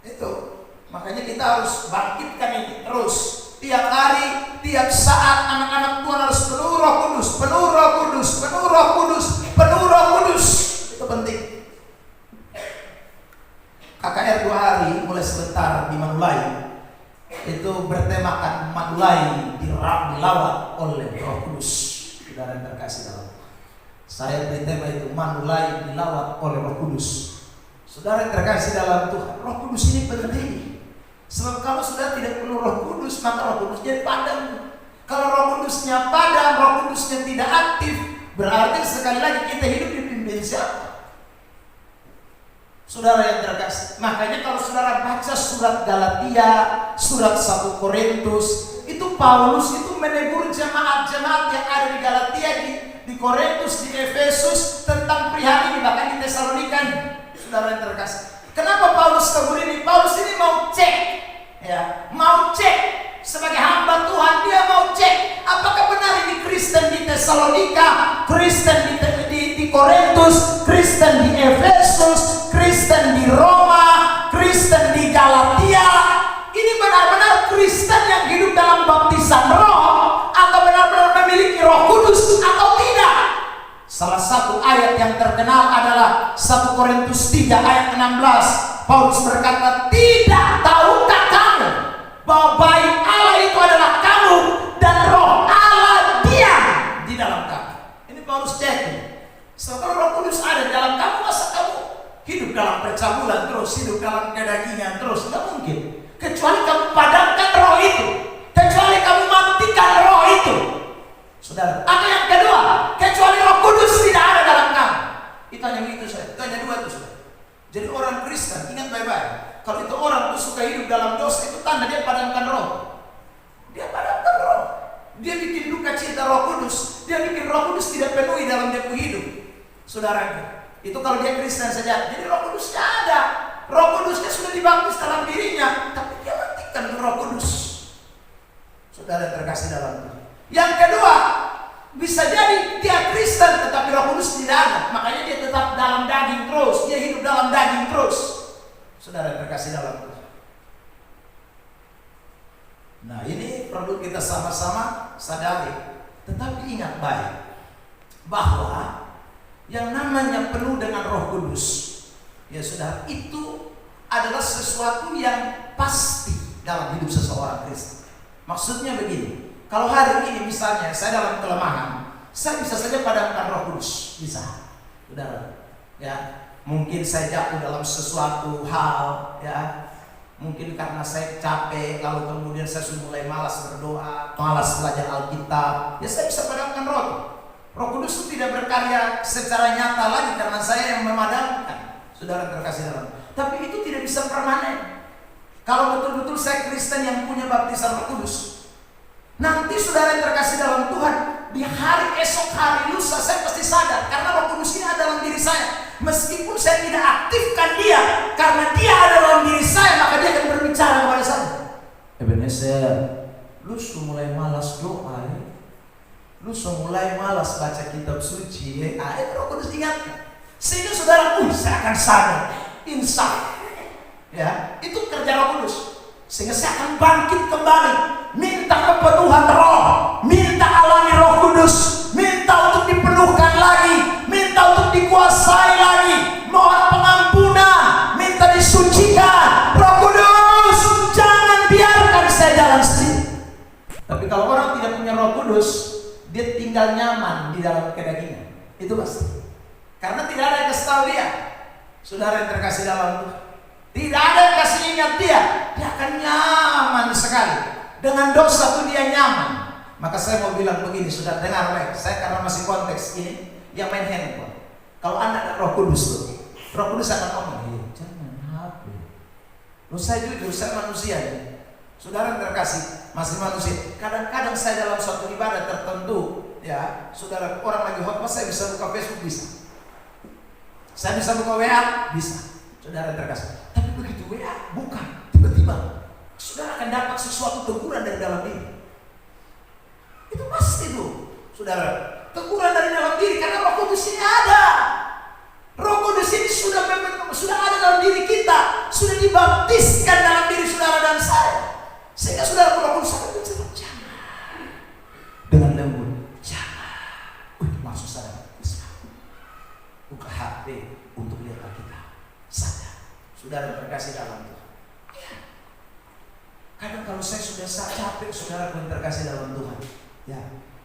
Itu makanya kita harus bangkitkan ini terus, tiap hari, tiap saat. Anak-anak Tuhan harus penuh Roh Kudus, penuh Roh Kudus, penuh Roh Kudus, penuh Roh Kudus. Itu penting. KKR 2 hari mulai sebentar di Manulai, itu bertemakan Manulai dilawat oleh Roh Kudus. Saudara yang terkasih dalam, saya beri tema itu, Manulai dilawat oleh Roh Kudus. Saudara yang terkasih dalam Tuhan, Roh Kudus ini penting. Sebab kalau sudah tidak perlu Roh Kudus, maka Roh Kudusnya padam. Kalau Roh Kudusnya padam, Roh Kudusnya tidak aktif, berarti sekali lagi kita hidup dipimpin siapa? Saudara yang terkasih, makanya kalau saudara baca surat Galatia, surat 1 Korintus, itu Paulus itu menegur jemaat-jemaat yang ada di Galatia, di Korintus, di Efesus tentang perihal ini, bahkan di Tesalonika. Saudara yang terkasih, kenapa Paulus tegur ini? Paulus ini mau cek, ya, mau cek sebagai hamba Tuhan, dia mau cek apakah benar ini Kristen di Tesalonika, Kristen di Korintus, Kristen di Efesus, Kristen di Roma, Kristen di Galatia, ini benar-benar Kristen yang hidup dalam baptisan roh, atau benar-benar memiliki Roh Kudus atau tidak. Salah satu ayat yang terkenal adalah 1 Korintus 3 ayat 16. Paulus berkata, tidak tahukah kamu bahwa baik Allah itu adalah kamu dan Roh Allah diam di dalam kamu. Ini Paulus cek. Setelah Roh Kudus ada di dalam kamu, masa kamu hidup dalam percabulan terus, hidup dalam kedagingan terus? Tidak mungkin. Kecuali kamu padamkan roh itu, kecuali kamu matikan roh itu, saudara. Atau yang kedua, kecuali Roh Kudus tidak ada dalam kamu. Itu hanya begitu saja. Itu hanya 2 itu, saudara. Jadi orang Kristen, ingat baik-baik, kalau itu orang itu suka hidup dalam dosa, itu tanda dia padamkan roh. Dia padamkan roh. Dia bikin duka cita Roh Kudus. Dia bikin Roh Kudus tidak penuhi dalam dia hidup. Saudara, itu kalau dia Kristen saja. Jadi Roh Kudusnya ada, Roh Kudusnya sudah dibaptis dalam dirinya, tapi dia matikan Roh Kudus. Saudara yang terkasih dalam Tuhan. Yang kedua, bisa jadi dia Kristen tetapi Roh Kudus tidak ada, makanya dia tetap dalam daging terus, dia hidup dalam daging terus. Saudara yang terkasih dalam Tuhan. Nah, ini perlu kita sama-sama sadari. Tetapi ingat baik bahwa yang namanya penuh dengan Roh Kudus, ya saudara, itu adalah sesuatu yang pasti dalam hidup seseorang Kristen. Maksudnya begini, kalau hari ini misalnya saya dalam kelemahan, saya bisa saja padamkan Roh Kudus, bisa, saudara. Ya, mungkin saya jatuh dalam sesuatu hal, ya, mungkin karena saya capek, lalu kemudian saya sudah mulai malas berdoa, malas belajar Alkitab, ya saya bisa padamkan roh. Roh Kudus itu tidak berkarya secara nyata lagi karena saya yang memadamkan, saudara terkasih dalam. Tapi itu tidak bisa permanen. Kalau betul-betul saya Kristen yang punya baptisan Roh Kudus, nanti saudara yang terkasih dalam Tuhan, di hari esok, hari lusa, saya pasti sadar karena Roh Kudus ini ada dalam diri saya. Meskipun saya tidak aktifkan dia, karena dia ada dalam diri saya, maka dia akan berbicara kepada saya. Ebenezer, lu sudah mulai malas doa, ya? Lu sudah mulai malas baca kitab suci, ya? Roh Kudus ingatkan. Sehingga saudara, saya akan sadar, insaf, ya, itu kerja Roh Kudus. Sehingga saya akan bangkit kembali, minta kepenuhan roh, minta alami Roh Kudus, minta untuk dipenuhi kedagingan. Itu pasti. Karena tidak ada yang kasih tahu dia. Saudara yang terkasih dalam Tuhan, tidak ada yang kasih ingat dia. Dia akan nyaman sekali. Dengan dosa itu dia nyaman. Maka saya mau bilang begini, sudah dengar baik. Saya karena masih konteks ini, yang main handphone. Kalau Anda ada Roh Kudus tuh, Roh Kudus akan ngomong, jangan HP. Loh, saya jujur, saya manusia ya. Saudara yang terkasih, masih manusia. Kadang-kadang saya dalam suatu ibadah tertentu, ya, saudara, orang lagi khotbah, saya bisa buka Facebook, bisa. Saya bisa buka WA, bisa. Saudara yang terkasih. Tapi begitu WA, bukan. Tiba-tiba, saudara akan dapat sesuatu teguran dari dalam diri. Itu pasti tuh, saudara. Teguran dari dalam diri, karena Roh Kudus ini ada. Roh Kudus ini sudah ada dalam diri kita, sudah dibaptiskan dalam diri saudara dan saya. Sehingga saudara Roh Kudus akan bicara, jangan. Dengan lembut, jangan. Langsung sadar, buka HP untuk lihat Alkitab. Sadar, saudara terkasih dalam Tuhan. Kadang kalau saya sudah capek, saudara pun terkasih dalam Tuhan. Ya,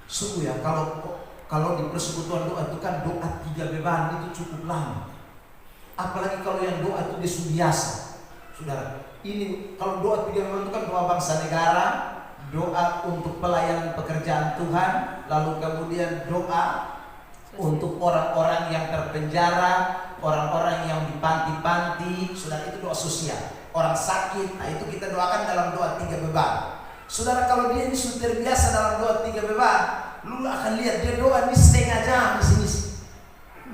sungguh ya, kalau di persekutuan doa itu kan doa 3 beban itu cukup lama. Apalagi kalau yang doa itu dia sudah biasa. Saudara, ini kalau doa 3 beban itu kan doa bangsa negara, doa untuk pelayanan pekerjaan Tuhan, lalu kemudian doa untuk orang-orang yang terpenjara, orang-orang yang di panti-panti. Saudara, itu doa sosial. Orang sakit, nah itu kita doakan dalam doa 3 beban. Saudara, kalau dia ini sudah terbiasa dalam doa 3 beban, lu akan lihat dia doa ini setengah jam di sini.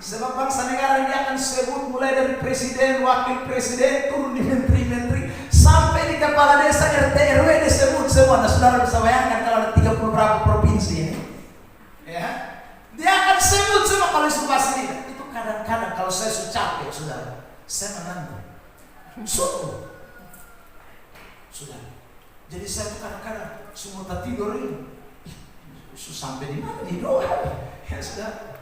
Sebab bangsa negara dia akan sebut mulai dari presiden, wakil presiden, turun di menteri-menteri, sampai di kepala desa, RT, RW disebut semua. Nah, saudara bisa bayangkan kalau ada 30 berapa provinsi ini, ya, dia akan sebut semua kalau isu pasti. Itu kadang-kadang kalau saya sudah capek, saudara, saya menanti. Sudah. Jadi saya kadang-kadang semua tak tidur ini. Sampai di mana di doa? Ya sudah.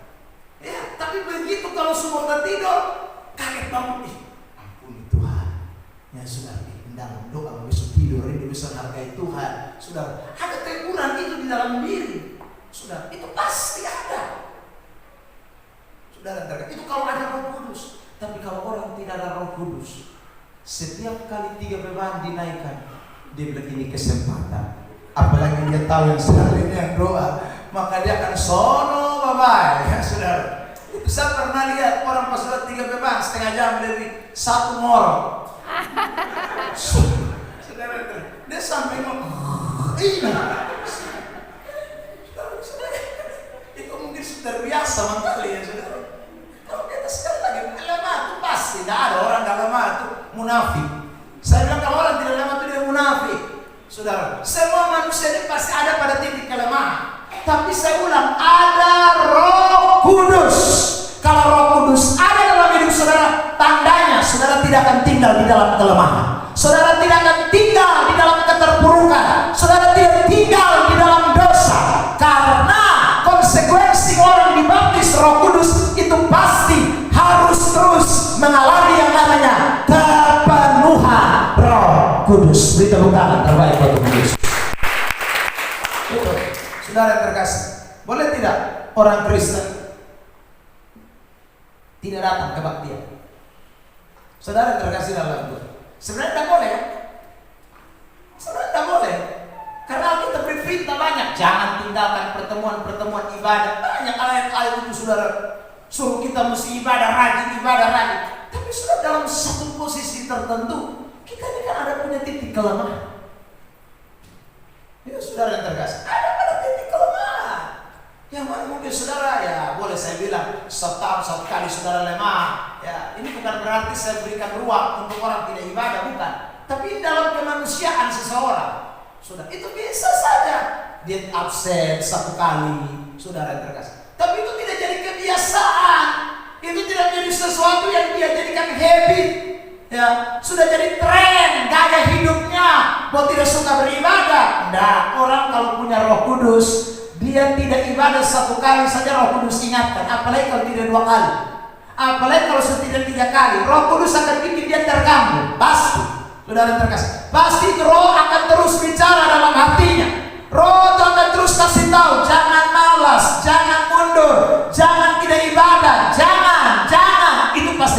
Ya, tapi begitu kalau semua tak tidur, kaget bangun. Ampuni Tuhan. Ya sudah, dalam doa besok tidur ini bisa hargai Tuhan. Sudah, ada teguran itu di dalam diri. Sudah, itu pasti ada. Saudara, itu kalau ada Roh Kudus. Tapi kalau orang tidak ada Roh Kudus, setiap kali 3 beban dinaikkan, dia bilang ini kesempatan. Apalagi dia tahu yang sekali ini yang doa, maka dia akan sono bye-bye. Ya saudara, itu saya pernah lihat orang pas doa 3 beban setengah jam lebih, 1 ngorok. Saudara, dia sampai ngomong ini. Itu mungkin sudah biasa mengkali ya saudara. Kalau kita sekali lagi lemah itu pasti tidak ada orang gak lemah itu munafik. Saya bilang kalau orang tidak lemah itu dia munafik. Saudara, semua manusia ini pasti ada pada titik kelemahan. Tapi saya ulang, ada Roh Kudus. Kalau Roh Kudus ada dalam hidup saudara, tandanya saudara tidak akan tinggal di dalam kelemahan. Saudara tidak akan tinggal di dalam keterpurukan. Saudara tidak tinggal di dalam dosa. Karena konsekuensi orang dibaptis Roh Kudus itu pasti harus terus mengalami yang namanya kepenuhan Roh Kudus. Beri tepuk tangan terbaik buat Tuhan Yesus. Saudara yang terkasih, boleh tidak orang Kristen tidak datang ke kebaktian? Saudara yang terkasih dalam Tuhan, sebenarnya tidak boleh. Sebenarnya tidak boleh. Karena kita berfirman banyak, jangan tinggalkan pertemuan-pertemuan ibadah. Banyak ayat-ayat itu saudara, suruh kita mesti ibadah rajin. Tapi sudah dalam satu posisi tertentu, kita ini kan ada punya titik kelemahan. Ya saudara yang terkasih, ada pada titik kelemahan. Yang mana mungkin saudara, ya boleh saya bilang, satu kali saudara lemah. Ya, ini bukan berarti saya berikan ruang untuk orang tidak ibadah, bukan. Tapi dalam kemanusiaan seseorang, saudara, itu bisa saja dia absen 1 kali, saudara yang terkasih. Tapi itu tidak jadi kebiasaan. Itu tidak jadi sesuatu yang dia jadikan habit. Ya, sudah jadi tren gaya hidupnya. Bahwa tidak suka beribadah. Nah, orang kalau punya Roh Kudus, dia tidak ibadah 1 kali saja Roh Kudus ingatkan. Apalagi kalau tidak 2 kali. Apalagi kalau sudah 3 kali. Roh Kudus akan bikin dia terganggu. Pasti. Saudara terkasih, pasti Roh akan terus bicara dalam hatinya. Roh itu akan terus kasih tahu, jangan malas, jangan mundur, jangan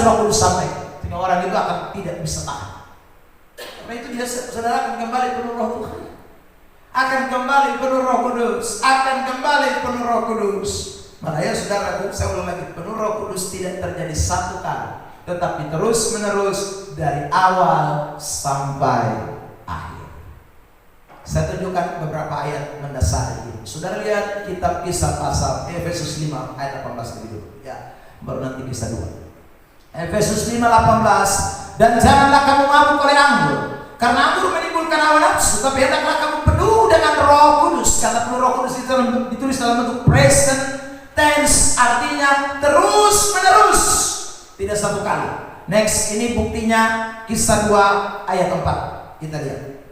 si Roh Kudus sampai, sehingga orang itu akan tidak bisa tahan. Karena itu dia, saudara akan kembali penuh Roh Tuhan, akan kembali penuh Roh Kudus, akan kembali penuh Roh Kudus. Makanya saudaraku, saya ulang lagi, penuh Roh Kudus tidak terjadi satu kali, tetapi terus menerus dari awal sampai akhir. Saya tunjukkan beberapa ayat mendasar ini. Saudara lihat kitab Kisah pasal Efesus 5 ayat 18 dulu. Ya, baru nanti Kisah 2. Efesus 5:18, dan janganlah kamu mabuk oleh anggur, karena anggur menimbulkan hawa nafsu, tapi hendaklah kamu penuh dengan Roh Kudus. Kata penuh Roh Kudus itu ditulis dalam bentuk present tense, artinya terus menerus, tidak satu kali. Next, ini buktinya Kisah 2 ayat 4. Kita lihat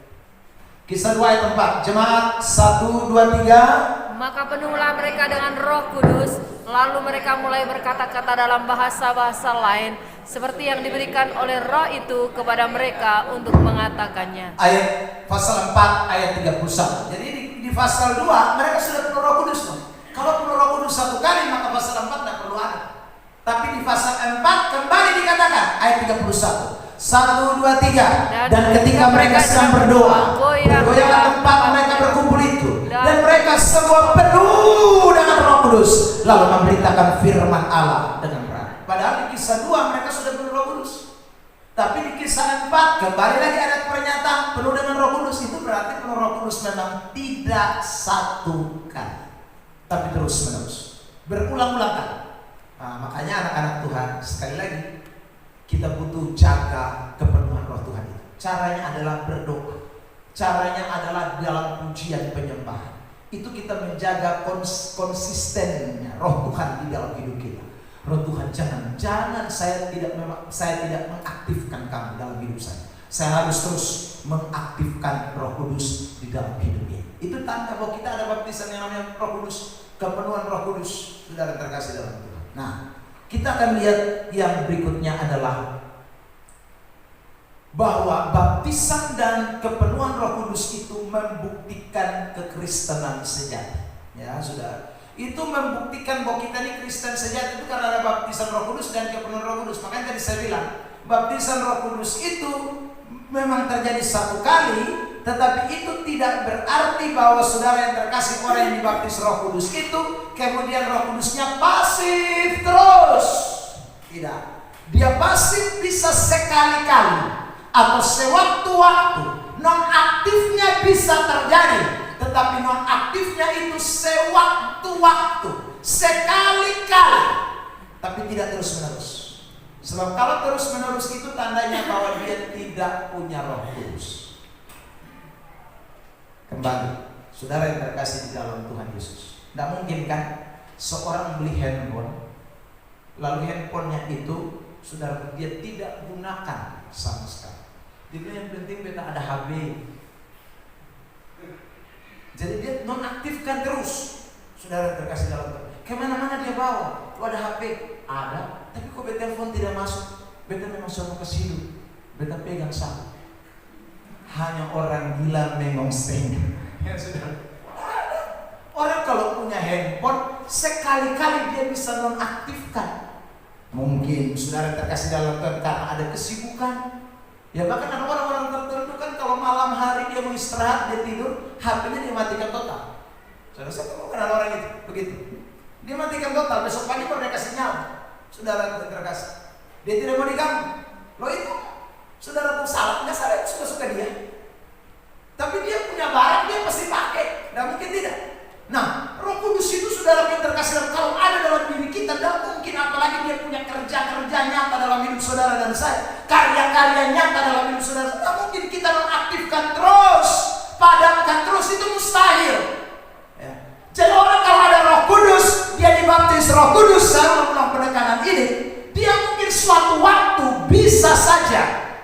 Kisah 2 ayat 4. Jemaat 1, 2, 3. Maka penuhlah mereka dengan Roh Kudus, lalu mereka mulai berkata-kata dalam bahasa-bahasa lain, seperti yang diberikan oleh Roh itu kepada mereka untuk mengatakannya. Ayat pasal 4 ayat 31. Jadi di pasal 2 mereka sudah penuh Roh Kudus. Kalau penuh Roh Kudus satu kali, maka pasal 4 tidak perlu ada. Tapi di pasal 4 kembali dikatakan ayat 31. 1, 2, 3. Dan ketika mereka sedang berdoa, bergoyanglah tempat mereka berkumpul itu, dan mereka semua penuh dengan Roh Kudus, lalu memberitakan firman Allah dengan berani. Padahal di Kisah 2 mereka sudah penuh Roh Kudus. Tapi di Kisah 4 kembali lagi ada pernyataan penuh dengan Roh Kudus. Itu berarti penuh Roh Kudus memang tidak satu kali, tapi terus menerus, berulang-ulang kali. Nah, makanya anak-anak Tuhan, sekali lagi kita butuh jaga kepenuhan Roh Tuhan itu. Caranya adalah berdoa, caranya adalah dalam pujian penyembahan. Itu kita menjaga konsistennya Roh Tuhan di dalam hidup kita. Roh Tuhan, jangan saya tidak mengaktifkan kamu dalam hidup saya. Saya harus terus mengaktifkan Roh Kudus di dalam hidup ini. Itu tanda bahwa kita ada baptisan yang namanya Roh Kudus, kepenuhan Roh Kudus, saudara terkasih dalam Tuhan. Nah, kita akan lihat yang berikutnya adalah bahwa baptisan dan kepenuhan Roh Kudus itu membuktikan kekristenan sejati. Ya, saudara. Itu membuktikan bahwa kita ini Kristen sejati itu karena ada baptisan Roh Kudus dan kepenuhan Roh Kudus. Makanya tadi saya bilang, baptisan Roh Kudus itu memang terjadi satu kali, tetapi itu tidak berarti bahwa saudara yang terkasih, orang yang dibaptis Roh Kudus itu kemudian Roh Kudusnya pasif terus. Tidak. Dia pasif bisa sekali-kali atau sewaktu-waktu. Non-aktifnya bisa terjadi, tetapi non-aktifnya itu sewaktu-waktu, sekali-kali, tapi tidak terus-menerus. Sebab kalau terus-menerus itu tandanya bahwa dia tidak punya Roh Kudus. Kembali, saudara yang terkasih di dalam Tuhan Yesus, tidak mungkin kan seorang beli handphone, lalu handphonenya itu saudara dia tidak gunakan sama sekali. Dia yang penting beta ada HB. Jadi dia nonaktifkan terus. Saudara yang terkasih dalam Tuhan, kemana-mana dia bawa, ada HP, ada, tapi kok beta telepon tidak masuk. Beta memang suruh hidup, beta pegang satu. Hanya orang gila memang setengah. Ya sudah. Orang kalau punya handphone sekali-kali dia bisa nonaktifkan. Mungkin saudara terkasih dalam Tuhan karena ada kesibukan. Ya bahkan ada orang-orang tertentu kan kalau malam hari dia mau istirahat, dia tidur, HP-nya dia matikan total. Saudara saya mau kenal orang itu begitu. Dia matikan total, besok pagi baru dia kasih nyala. Saudara terkasih, dia tidak mau diganggu. Loh itu saudara tuh salah, nggak salah, itu suka-suka dia. Tapi dia punya barang, dia pasti pakai, nggak mungkin tidak. Nah, Roh Kudus itu saudara yang terkasih, kalau ada dalam diri kita, tidak mungkin, apalagi dia punya kerja-kerja nyata dalam hidup saudara dan saya, karya-karya nyata dalam hidup saudara, tidak mungkin kita mengaktifkan terus, padamkan terus, itu mustahil. Ya. Jadi orang kalau ada Roh Kudus, dia dibaptis Roh Kudus, saya mengulang penekanan ini, dia mungkin suatu waktu bisa saja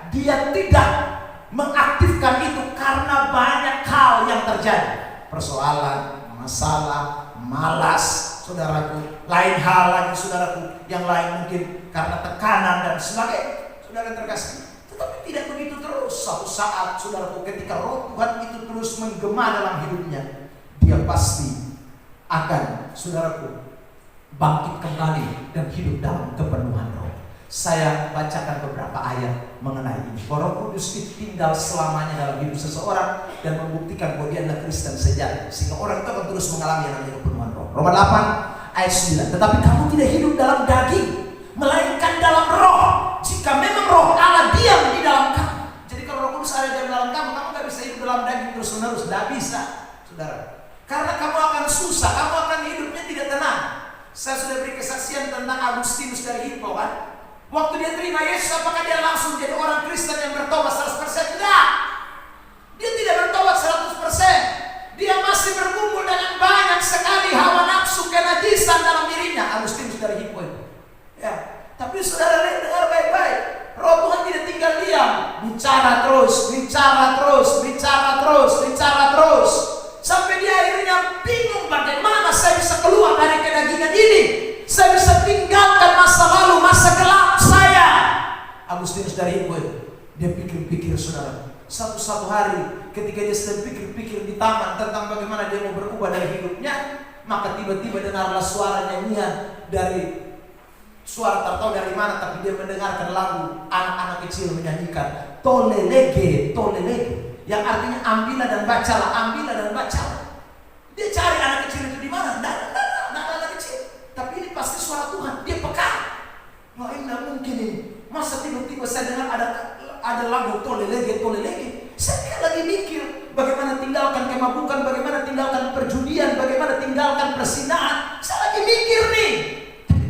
dia tidak mengaktifkan itu karena banyak hal yang terjadi, persoalan, masalah, malas, saudaraku, lain hal lagi saudaraku, yang lain mungkin karena tekanan dan sebagainya, saudara terkasih. Tetapi tidak begitu terus. Suatu saat saudaraku, ketika Roh Tuhan itu terus menggema dalam hidupnya, dia pasti akan saudaraku bangkit kembali dan hidup dalam kepenuhan Roh. Saya bacakan beberapa ayat mengenai ini. Roh Kudus itu tinggal selamanya dalam hidup seseorang dan membuktikan bahwa dia adalah Kristen sejati, sehingga orang itu akan terus mengalami yang namanya kepenuhan roh. Roma 8 ayat 9. Tetapi kamu tidak hidup dalam daging, melainkan dalam roh. Jika memang roh Allah diam di dalam kamu. Jadi kalau Roh Kudus ada di dalam kamu, kamu gak bisa hidup dalam daging terus-menerus. Tidak bisa, saudara. Karena kamu akan susah, kamu akan hidupnya tidak tenang. Saya sudah beri kesaksian tentang Agustinus dari Hippo kan. Waktu dia terima Yesus, apakah dia langsung jadi orang Kristen yang bertobat 100%? Tidak. Dia tidak bertobat 100%. Dia masih berkumpul dengan banyak sekali hawa nafsu kenajisan dalam dirinya. Agustinus dari Hippo itu. Ya. Tapi saudara lihat, dengar baik-baik. Roh Tuhan tidak tinggal diam. Bicara terus, bicara terus, bicara terus, bicara terus. Sampai dia akhirnya bingung bagaimana saya bisa keluar dari kedagingan ini. Saya bisa tinggalkan masa lalu, masa gelap saya. Agustinus dari Hippo, dia pikir-pikir saudara. Satu hari ketika dia sedang pikir-pikir di taman tentang bagaimana dia mau berubah dari hidupnya, maka tiba-tiba dengarlah suara nyanyian dari suara tak tahu dari mana, tapi dia mendengarkan lagu anak-anak kecil menyanyikan Tolelege, Tolelege, yang artinya ambillah dan bacalah, ambillah dan bacalah. Dia cari anak kecil itu di mana? Tidak ada anak kecil. Tapi ini pasti suara Tuhan. Dia peka. Wah, ini tidak mungkin ini. Masa tiba-tiba saya dengar ada lagu Tolelege, Tolelege. Saya lagi mikir bagaimana tinggalkan kemabukan, bagaimana tinggalkan perjudian, bagaimana tinggalkan persinahan. Saya lagi mikir nih.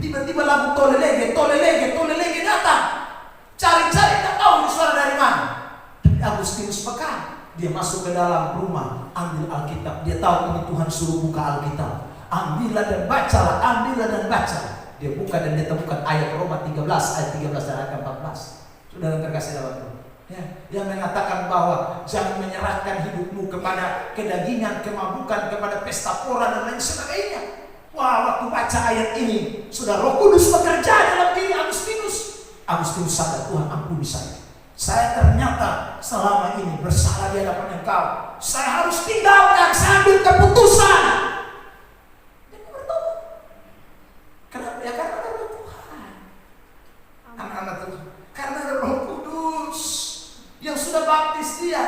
Tiba-tiba lagu Tolelege, Tolelege, Tolelege datang. Cari-cari tak tahu ini suara dari mana. Tapi Agustinus peka. Dia masuk ke dalam rumah, ambil Alkitab. Dia tahu ini Tuhan suruh buka Alkitab. Ambillah dan bacalah, ambillah dan baca. Dia buka dan dia temukan ayat Roma 13 ayat 13 dan ayat 14. Sudah terkasih dalam Tuhan. Ya, yang mengatakan bahwa jangan menyerahkan hidupmu kepada kedagingan, kemabukan, kepada pesta pora dan lain sebagainya. Wah, waktu baca ayat ini, sudah Roh Kudus bekerja dalam diri Agustinus. Agustinus sadar, Tuhan ampuni saya. Saya ternyata selama ini bersalah di hadapan Engkau. Saya harus tinggalkan, saya ambil keputusan. Dia bertobat. Kenapa? Ya karena ada Roh Tuhan. Anak-anak Tuhan. Karena ada Roh Kudus yang sudah baptis dia.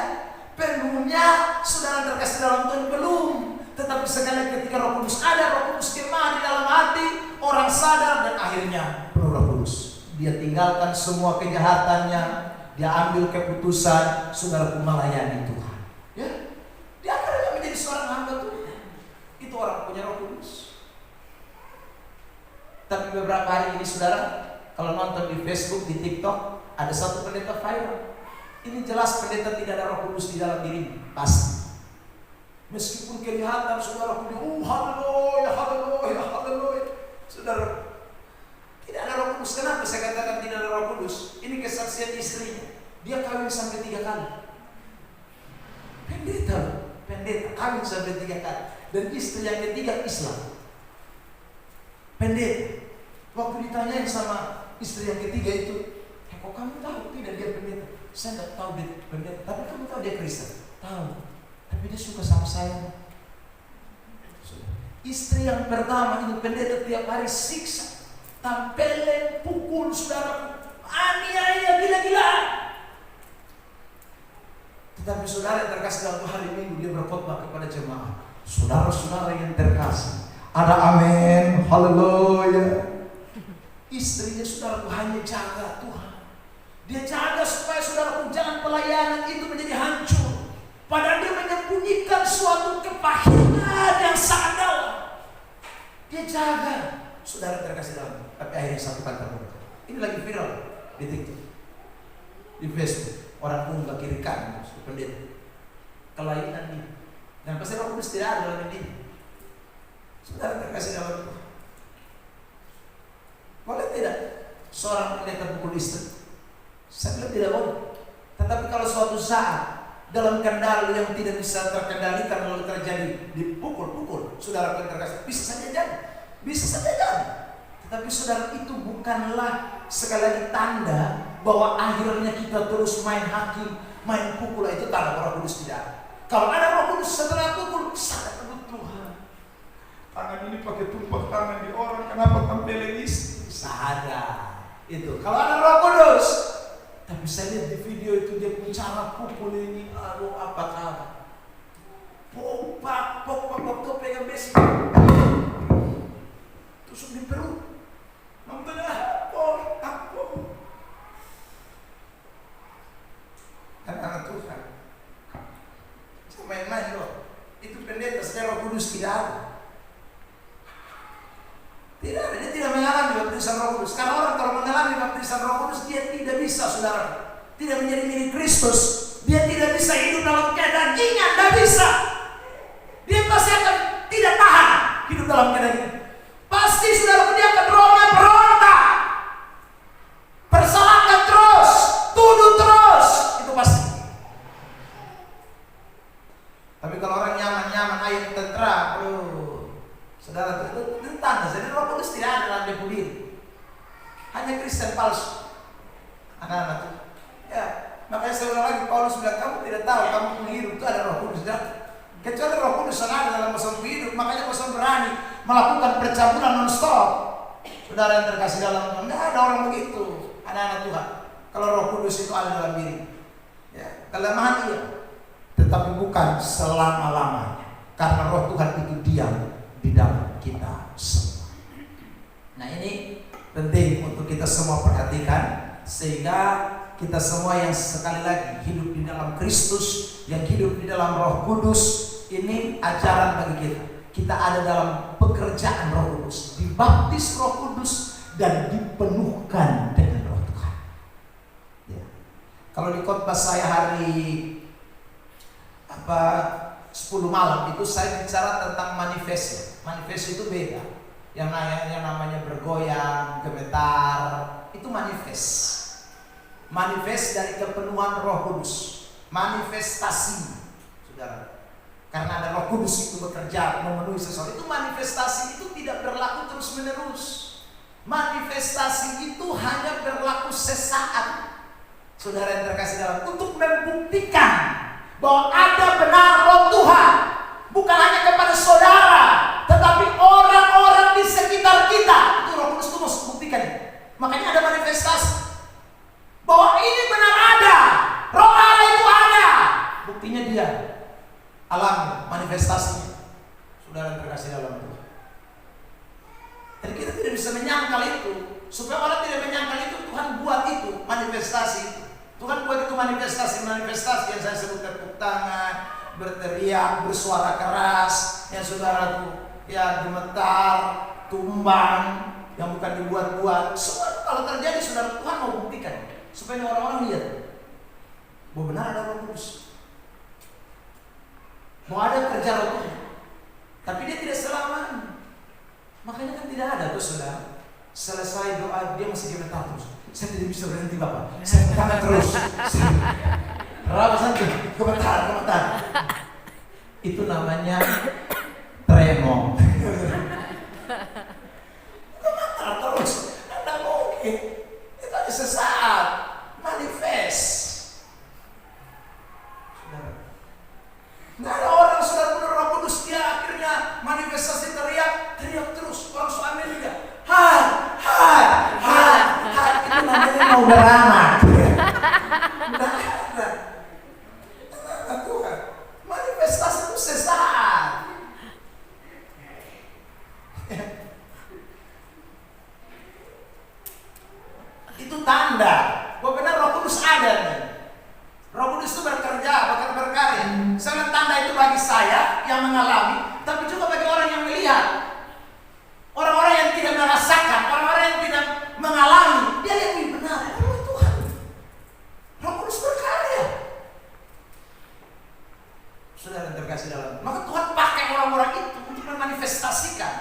Penuhnya saudara terkasih dalam Tuhan belum. Tetapi sekali ketika Roh Kudus ada, Roh Kudus kemah di dalam hati, orang sadar dan akhirnya penuh Roh Kudus. Dia tinggalkan semua kejahatannya, dia ambil keputusan, saudara melayani Tuhan. Ya, dia akhirnya menjadi seorang hamba Tuhan. Itu orang punya Roh Kudus. Tapi beberapa hari ini saudara, kalau nonton di Facebook, di TikTok, ada satu pendeta viral. Ini jelas pendeta tidak ada Roh Kudus di dalam dirinya, pasti. Meskipun kelihatan saudara punya haleluya, haleluya, haleluya. Saudara, tidak ada Roh Kudus. Kenapa saya katakan tidak ada Roh Kudus? Ini kesaksian istrinya. Dia kawin sampai 3 kali. Pendeta kawin sampai 3 kali. Dan istri yang ketiga Islam. Pendeta. Waktu ditanyain sama istri yang ketiga itu, kok kamu tahu tidak dia pendeta? Saya tidak tahu dia pendeta, tapi kamu tahu dia Kristen. Tahu. Tapi dia suka sama saya. Istri yang pertama itu pendeta tiap hari siksa, tampelin, pukul saudara, aniaya gila-gila. Tetapi saudara yang terkasih dalam hari Minggu dia berkhotbah kepada jemaah. Saudara-saudara yang terkasih, ada amin, haleluya. Istrinya saudara hanya jaga Tuhan. Dia jaga supaya saudara jangan pelayanan itu menjadi hancur. Padahal dia menyembunyikan suatu kepahitan yang sangat dalam. Dia jaga. Saudara terkasih dalam. Tapi akhirnya satu kali terbuka. Ini lagi viral di TikTok, di Facebook. Orang unggah kiri kanan pendeta. Kelainan ini. Dan pasti Roh Kudus tidak ada dalam ini. Saudara terkasih dalam. Boleh tidak seorang pendeta pukul istri? Saya bilang tidak boleh. Tetapi kalau suatu saat dalam kendali yang tidak bisa terkendalikan lalu terjadi dipukul-pukul, saudara terkasih, bisa saja jadi, bisa saja jadi. Tetapi saudara itu bukanlah sekali lagi tanda bahwa akhirnya kita terus main hakim, main pukul. Itu tanda Roh Kudus tidak. Kalau ada Roh Kudus setelah pukul, sadar Tuhan. Tangan ini pakai tumpak tangan di orang, kenapa tampilin istri? Sadar. Itu kalau ada Roh Kudus. Tapi saya lihat di video itu dia punya cara pukul ini, aduh apa kabar? Pok pegang besi, tusuk di perut, membelah apa? Anak Tuhan, jangan main-main loh. Itu pendeta secara Roh Kudus tidak ada. Tidak ada, dia tidak mengalami baptisan Roh Kudus. Karena orang kalau mengalami baptisan Roh Kudus, dia tidak bisa, saudara, tidak menjadi milik Kristus. Dia tidak bisa hidup dalam kedagingan, tidak bisa. Dia pasti akan tidak tahan hidup dalam kedagingan. Pasti saudara, dia akan berontak, persalahkan terus, tuduh terus, itu pasti. Tapi kalau orang nyaman, ayat tentram, saudara, itu tanda. Jadi Roh Kudus tidak ada dalam dia diri. Hanya Kristen palsu. Anak-anak itu. Ya, makanya saya ulang lagi, Paulus bilang, kamu tidak tahu kamu hidup itu ada Roh Kudus. Kecuali Roh Kudus ada dalam masalah hidup, makanya masalah berani melakukan percampuran non-stop. Saudara yang terkasih dalam Tuhan, tidak ada orang begitu. Anak-anak Tuhan, kalau Roh Kudus itu ada dalam diri, ya, kelemahan iya, tetapi bukan selama-lamanya. Karena Roh Tuhan itu diam di dalam kita semua. Nah, ini penting untuk kita semua perhatikan, sehingga kita semua yang sekali lagi hidup di dalam Kristus, yang hidup di dalam Roh Kudus, ini ajaran bagi kita. Kita ada dalam pekerjaan Roh Kudus, dibaptis Roh Kudus dan dipenuhkan dengan Roh Tuhan. Ya. Kalau di khotbah saya hari 10 malam itu saya bicara tentang manifest. Manifest itu beda. Yang namanya bergoyang, gemetar, itu manifest. Manifest dari kepenuhan Roh Kudus. Manifestasi, saudara. Karena ada Roh Kudus itu bekerja memenuhi sesuatu. Itu manifestasi itu tidak berlaku terus menerus. Manifestasi itu hanya berlaku sesaat. Saudara yang terkasih dalam, untuk membuktikan bahwa ada benar Roh Tuhan, bukan hanya kepada saudara, tetapi orang-orang di sekitar kita. Itu Roh Kudus itu mau buktikan. Makanya ada manifestasi bahwa ini benar ada, Roh Allah itu ada. Buktinya dia alami manifestasinya. Saudara yang terkasih dalam Tuhan, dan kita tidak bisa menyangkal itu. Supaya orang tidak menyangkal itu, Tuhan buat itu manifestasi itu. Tuhan buat itu manifestasi yang saya sebut, tepuk tangan, berteriak, bersuara keras, yang saudaraku, ya gemetar, tumbang, yang bukan dibuat-buat. Semua kalau terjadi, saudara, Tuhan mau buktikan supaya orang-orang lihat bahwa benar ada Roh Kudus, mau ada kerja Roh Tuhan. Tapi dia tidak selamanya. Makanya kan tidak ada tuh, saudara, selesai doa dia masih gemetar terus. Saya tidak bisa berhenti, Bapak. Saya bertangan terus. Rapat santai, gemetar. Itu namanya tremor. Gemetar terus. Anda mungkin itu ada sesaat manifest. Nggak ada orang sudah benar Roh Kudus, dia akhirnya manifestasi teriak terus. Orang suami juga. Hai. Itu namanya mau beranak. Tuhan, manifestasi itu sesaat. Itu tanda bahwa benar Roh Kudus ada nih. Roh Kudus itu bekerja, bahkan berkarya. Sangat tanda itu bagi saya yang mengalami, tapi juga bagi orang yang melihat. Orang-orang yang tidak merasakan, orang-orang yang tidak mengalami, dia yang benar. Oh Tuhan, Roh Kudus berkarya. Saudara yang terkasih dalam, maka Tuhan pakai orang-orang itu untuk memanifestasikan,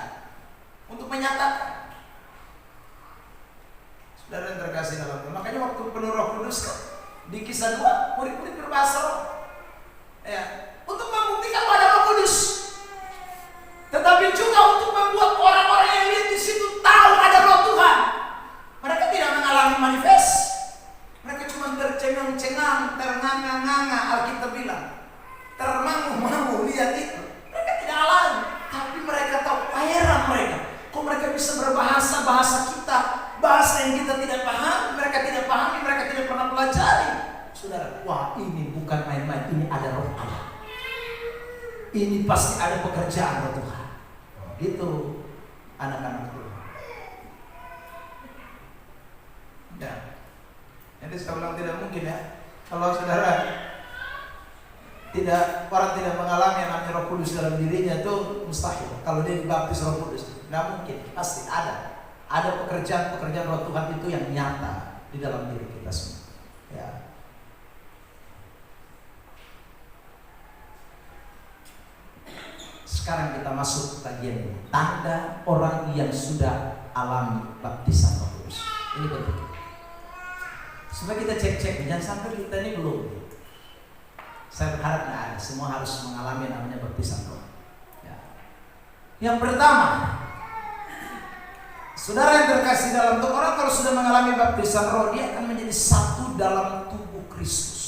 untuk menyatakan. Saudara yang terkasih dalam, makanya waktu penuh Roh Kudus kan, di Kisah 2, murid-murid berbahasa roh, ya, untuk membuktikan bahwa ada Roh Kudus, tetapi juga untuk membuat orang-orang yang lihat di situ tahu ada Roh Tuhan. Mereka tidak mengalami manifest, mereka cuma tercengang-cengang, ternganga-nganga, Alkitab bilang, termangu-mangu lihat itu. Mereka tidak alami, tapi mereka tahu, heran mereka, kok mereka bisa berbahasa bahasa kita, bahasa bahasa yang kita tidak paham, mereka tidak pahami, mereka tidak pernah pelajari. Saudara, wah ini bukan main-main, ini ada roh Allah. Ini pasti ada pekerjaan roh Tuhan. Gitu anak-anak Tuhan. Ya. Jadi saya ulang, tidak mungkin ya kalau saudara orang tidak mengalami yang namanya Roh Kudus dalam dirinya, itu mustahil. Kalau dia dibaptis Roh Kudus, tidak mungkin. Pasti ada pekerjaan Roh Tuhan itu yang nyata di dalam diri kita semua. Ya. Sekarang kita masuk bagian ini, tanda orang yang sudah alami baptisan Roh Kudus. Ini penting. Supaya kita cek-cek, jangan sampai kita ini belum. Saya berharap nggak ada, semua harus mengalami namanya baptisan Roh. Ya. Yang pertama, saudara yang terkasih dalam Tuhan, orang kalau sudah mengalami baptisan Roh, dia akan menjadi satu dalam tubuh Kristus.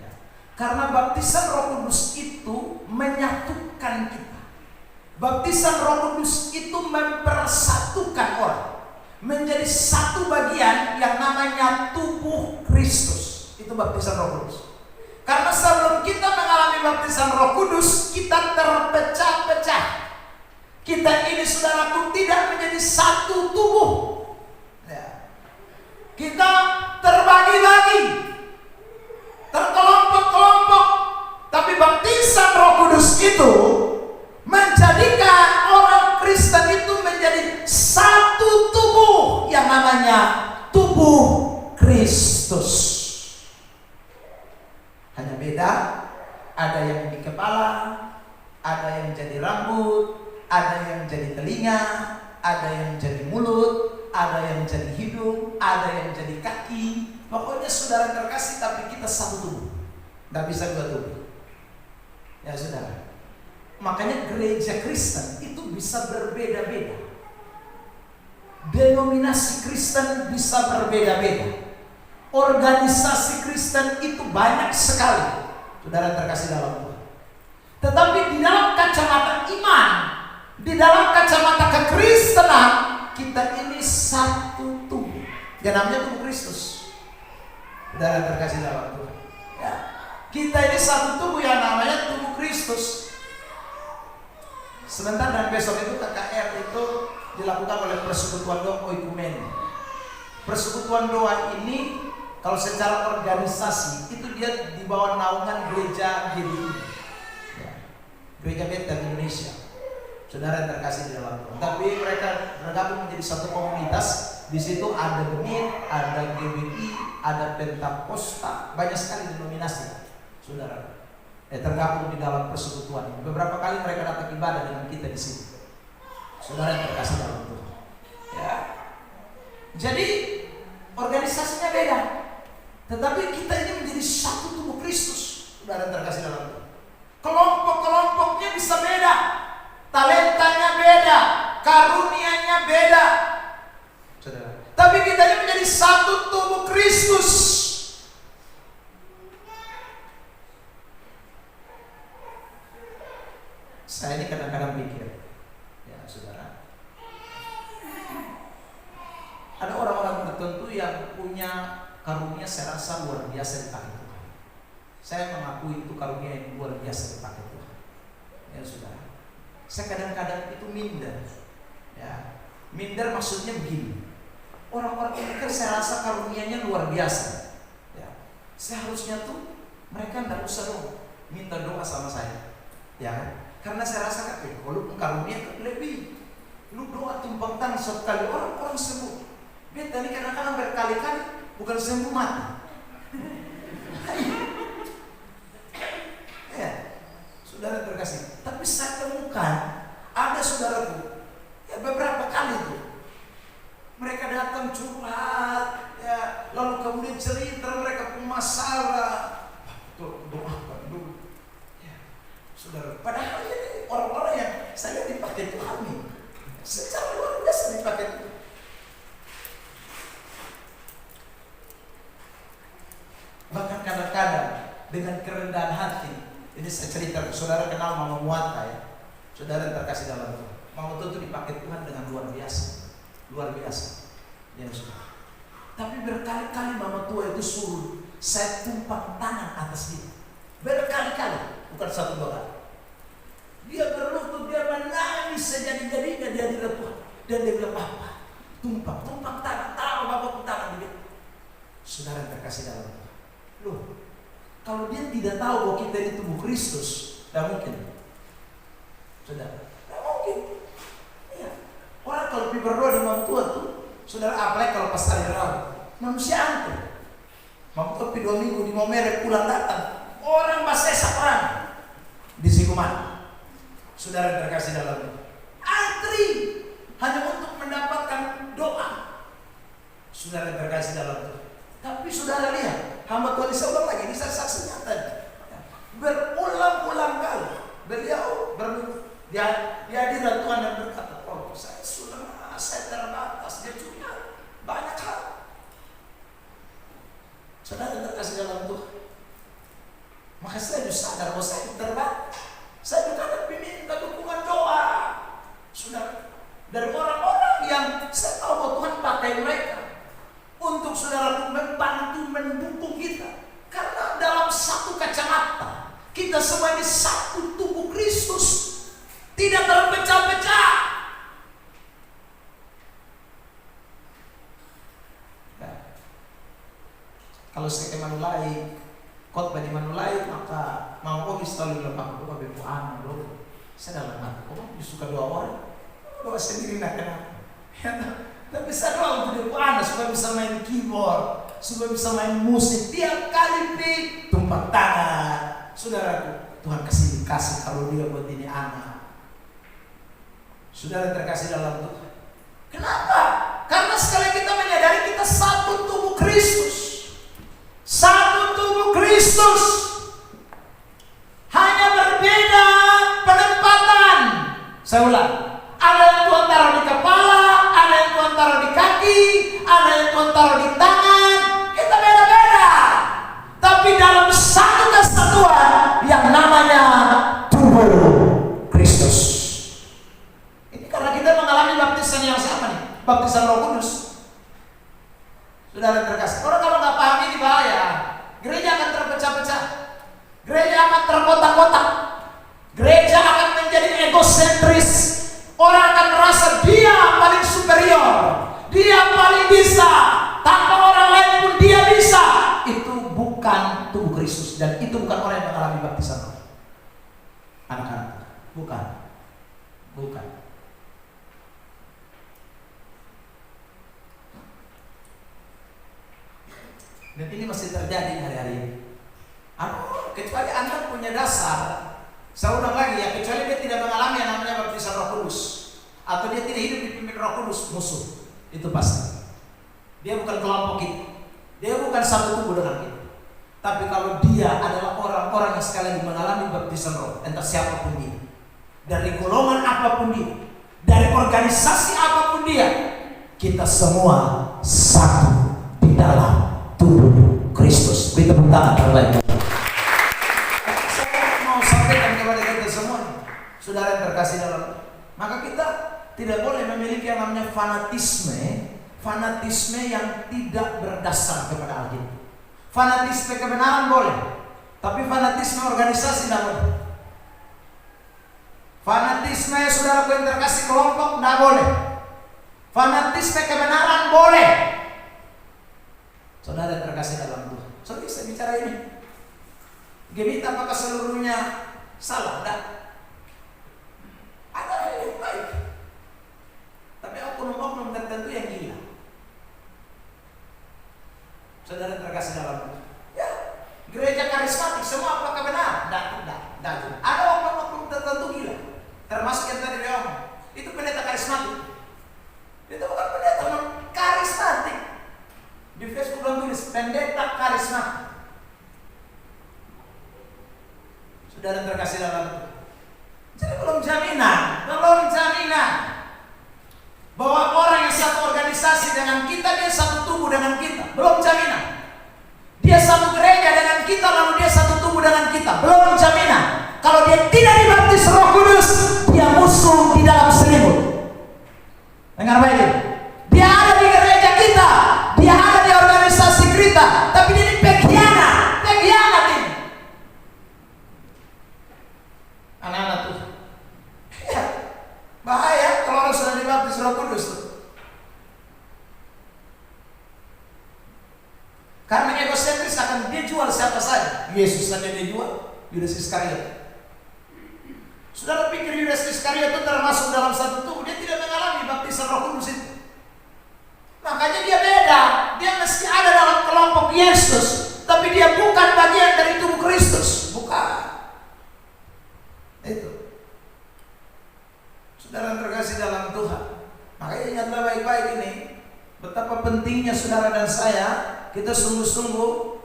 Ya. Karena baptisan Roh Kudus itu menyatukan kita. Baptisan Roh Kudus itu mempersatukan orang menjadi satu bagian yang namanya tubuh Kristus. Itu baptisan Roh Kudus. Karena sebelum kita mengalami baptisan Roh Kudus, kita terpecah-pecah. Kita ini, saudaraku, tidak menjadi satu tubuh. Ya. Kita terbagi-bagi, terkelompok-kelompok. Tapi baptisan Roh Kudus itu menjadikan orang Kristen itu menjadi satu tubuh yang namanya tubuh Kristus. Hanya beda, ada yang di kepala, ada yang jadi rambut, ada yang jadi telinga, ada yang jadi mulut, ada yang jadi hidung, ada yang jadi kaki. Pokoknya saudara terkasih, tapi kita satu tubuh, nggak bisa dua tubuh. Ya saudara, makanya gereja Kristen itu bisa berbeda-beda. Denominasi Kristen bisa berbeda-beda. Organisasi Kristen itu banyak sekali, saudara terkasih dalam Tuhan. Tetapi di dalam kacamata iman, di dalam kacamata kekristenan, kita ini satu tubuh. Dan namanya tubuh Kristus. Saudara terkasih dalam Tuhan. Ya. Kita ini satu tubuh yang namanya tubuh Kristus. Sebentar dan besok itu KKR itu dilakukan oleh persekutuan doa oikumene. Persekutuan doa ini kalau secara organisasi itu dia di bawah naungan gereja GBI, ya, Gereja Bethel Indonesia. Saudara yang terkasih di dalam Tuhan. Tapi mereka bergabung menjadi satu komunitas. Di situ ada Benit, ada GBI, ada Pentakosta, banyak sekali denominasi. Saudara, tergabung di dalam persekutuan ini. Beberapa kali mereka datang ibadah dengan kita di sini. Saudara yang terkasih dalam Tuhan. Ya. Jadi organisasinya beda. Tetapi kita ini menjadi satu tubuh Kristus. Saudara terkasih dalam Tuhan. Kelompok-kelompoknya bisa beda, talentanya beda, karunianya beda, saudara. Tapi kita ini menjadi satu tubuh Kristus. Saya ini kadang-kadang pikir, ya saudara, ada orang-orang tertentu yang punya karunia saya rasa luar biasa dipakai Tuhan. Saya mengakui itu karunia yang luar biasa dipakai Tuhan. Ya saudara, saya kadang-kadang itu minder. Ya, minder maksudnya begini. Orang-orang ini kan saya rasa karunianya luar biasa. Ya, seharusnya tuh mereka tidak usah minta doa sama saya. Ya, karena saya rasa kalau karunia lebih, lu doa tumpang tangan sekali orang sembuh. Beta ini kadang-kadang berkali-kali bukan sembuh mati. Ya, saudara terkasih. Tapi saya temukan ada saudaraku, ya beberapa kali tuh mereka datang curhat, ya lalu kemudian cerita mereka punya masalah. Tuh doakan dulu, ya saudara. Padahal ini orang-orang yang saya dipakai Tuhan nih, secara luar biasa dipakai Tuhan. Bahkan kadang-kadang dengan kerendahan hati, ini saya cerita, saudara kenal Mama Muata ya, saudara yang terkasih dalam Tuhan. Mama Muata itu dipakai Tuhan dengan luar biasa, luar biasa. Ya sudah. Tapi berkali-kali mama tua itu suruh saya tumpang tangan atas dia. Berkali-kali, bukan satu dua kali. Dia berlutut, dia menangis sejadi-jadinya di hadirat Tuhan. Dan dia bilang, Bapak, tumpang tangan, taruh Bapak tangan dia. Saudara yang terkasih dalam Tuhan. Loh, kalau dia tidak tahu bahwa kita ini tubuh Kristus, tidak mungkin. Saudara, tidak mungkin. Ya. Orang kalau pergi berdoa di malam tua tuh, saudara, apalagi kalau pas hari Rabu, manusia antri. Malam tua pergi 2 minggu di Maumere pulang datang, orang basesa perang di Sikuman. Saudara yang terkasih dalam Tuhan, antri hanya untuk mendapatkan doa. Saudara yang terkasih dalam Tuhan. Tapi saudara lihat, hamba Tuhan saya ulang lagi, ini saya saksi nyata. Berulang-ulang kali beliau di hadirat Tuhan dan berkata, oh saya sudah, saya terbatas, dia punya banyak hal. Saudara terkasih dalam Tuhan, maka saya juga sadar bahwa saya terbatas. Saya juga ada minta dukungan doa, saudara, dari orang-orang yang saya tahu bahwa Tuhan pakai mereka untuk saudara membantu mendukung kita. Karena dalam satu kacamata kita semua ini satu tubuh Kristus, tidak terpecah-pecah. Nah, kalau saya ke Manulai, khotbah di Manulai, maka mau selalu bilang, Pak, doa bepo anak doa. Saya dalam hati, kok suka doa orang? Doa sendiri nak kenapa? Tapi saya doa untuk bepo anak supaya bisa main keyboard, supaya bisa main musik. Tiap kali tumpang tangan. Saudaraku, Tuhan kasih kalau dia buat ini anak. Saudara terkasih dalam Tuhan. Kenapa? Karena sekali kita menyadari kita satu tubuh Kristus. Satu tubuh Kristus. Hanya berbeda penempatan. Saya ulang. Ada yang Tuhan taruh di kepala, ada yang Tuhan taruh di kaki, ada yang Tuhan taruh di tangan. Kita beda-beda. Tapi dalam satu kesatuan yang namanya tubuh Kristus. Ini karena kita mengalami baptisan yang sama nih, baptisan Roh Kudus. Saudara terkasih, orang kalau nggak paham ini bahaya. Gereja akan terpecah-pecah, gereja akan terkotak-kotak, gereja akan menjadi egosentris. Orang akan merasa dia paling superior, dia paling bisa, tanpa orang lain pun dia bisa. Itu bukan tubuh Kristus dan itu bukan orang yang mengalami baptisan Roh. Anak-anak, bukan. Dan ini masih terjadi hari-hari ini. Kecuali Anda punya dasar, saya ulang lagi ya, kecuali dia tidak mengalami yang namanya baptisan Roh Kudus, atau dia tidak hidup dipimpin Roh Kudus, musuh. Itu pasti. Dia bukan kelompok kita, dia bukan satu tubuh dengan kita. Tapi kalau dia adalah orang-orang yang sekali lagi mengalami baptisan Roh, entah siapapun dia, dari golongan apapun dia, dari organisasi apapun dia, kita semua satu di dalam tubuh Kristus. Beri tepuk tangan terbaik. Saya mau sampaikan kepada kita semua, saudara yang terkasih dalam, maka kita tidak boleh memiliki yang namanya fanatisme yang tidak berdasar kepada Alkitab. Fanatisme kebenaran boleh, tapi fanatisme organisasi tidak boleh. Fanatisme saudara yang terkasih kelompok tidak boleh. Fanatisme kebenaran boleh. Saudara yang terkasih dalam Tuhan, sorry saya bicara ini. Gemita apakah seluruhnya salah? Tidak. Ada yang baik, tapi oknum-oknum tertentu yang gila. Saudara yang terkasih dalam Tuhan, ya, gereja karismatik semua apakah benar? Tidak. Ada oknum-oknum tertentu gila, termasuk yang tadi diomong. Itu pendeta karismatik. Itu bukan pendeta karismatik. Di Facebook belum tulis pendeta karismatik. Saudara terkasih dalam Tuhan, jadi belum jaminan bahwa orang yang satu organisasi dengan kita, dia satu tubuh dengan kita. Belum jaminan. Dia satu gereja dengan kita, lalu dia satu tubuh dengan kita. Belum jaminan. Kalau dia tidak dibaptis Roh Kudus, dia musuh di dalam selimut. Dengar baik. Dia ada di gereja kita, saja? Yesus saja dijual, Yudas Iskariot. Saudara pikir Yudas Iskariot itu termasuk dalam satu tubuh? Dia tidak mengalami baptisan Roh Kudus itu. Makanya dia beda. Dia mesti ada dalam kelompok Yesus, tapi dia bukan bagian dari tubuh Kristus. Bukan. Itu. Saudara terkasih dalam Tuhan. Makanya ingatlah baik-baik ini, betapa pentingnya saudara dan saya kita sungguh-sungguh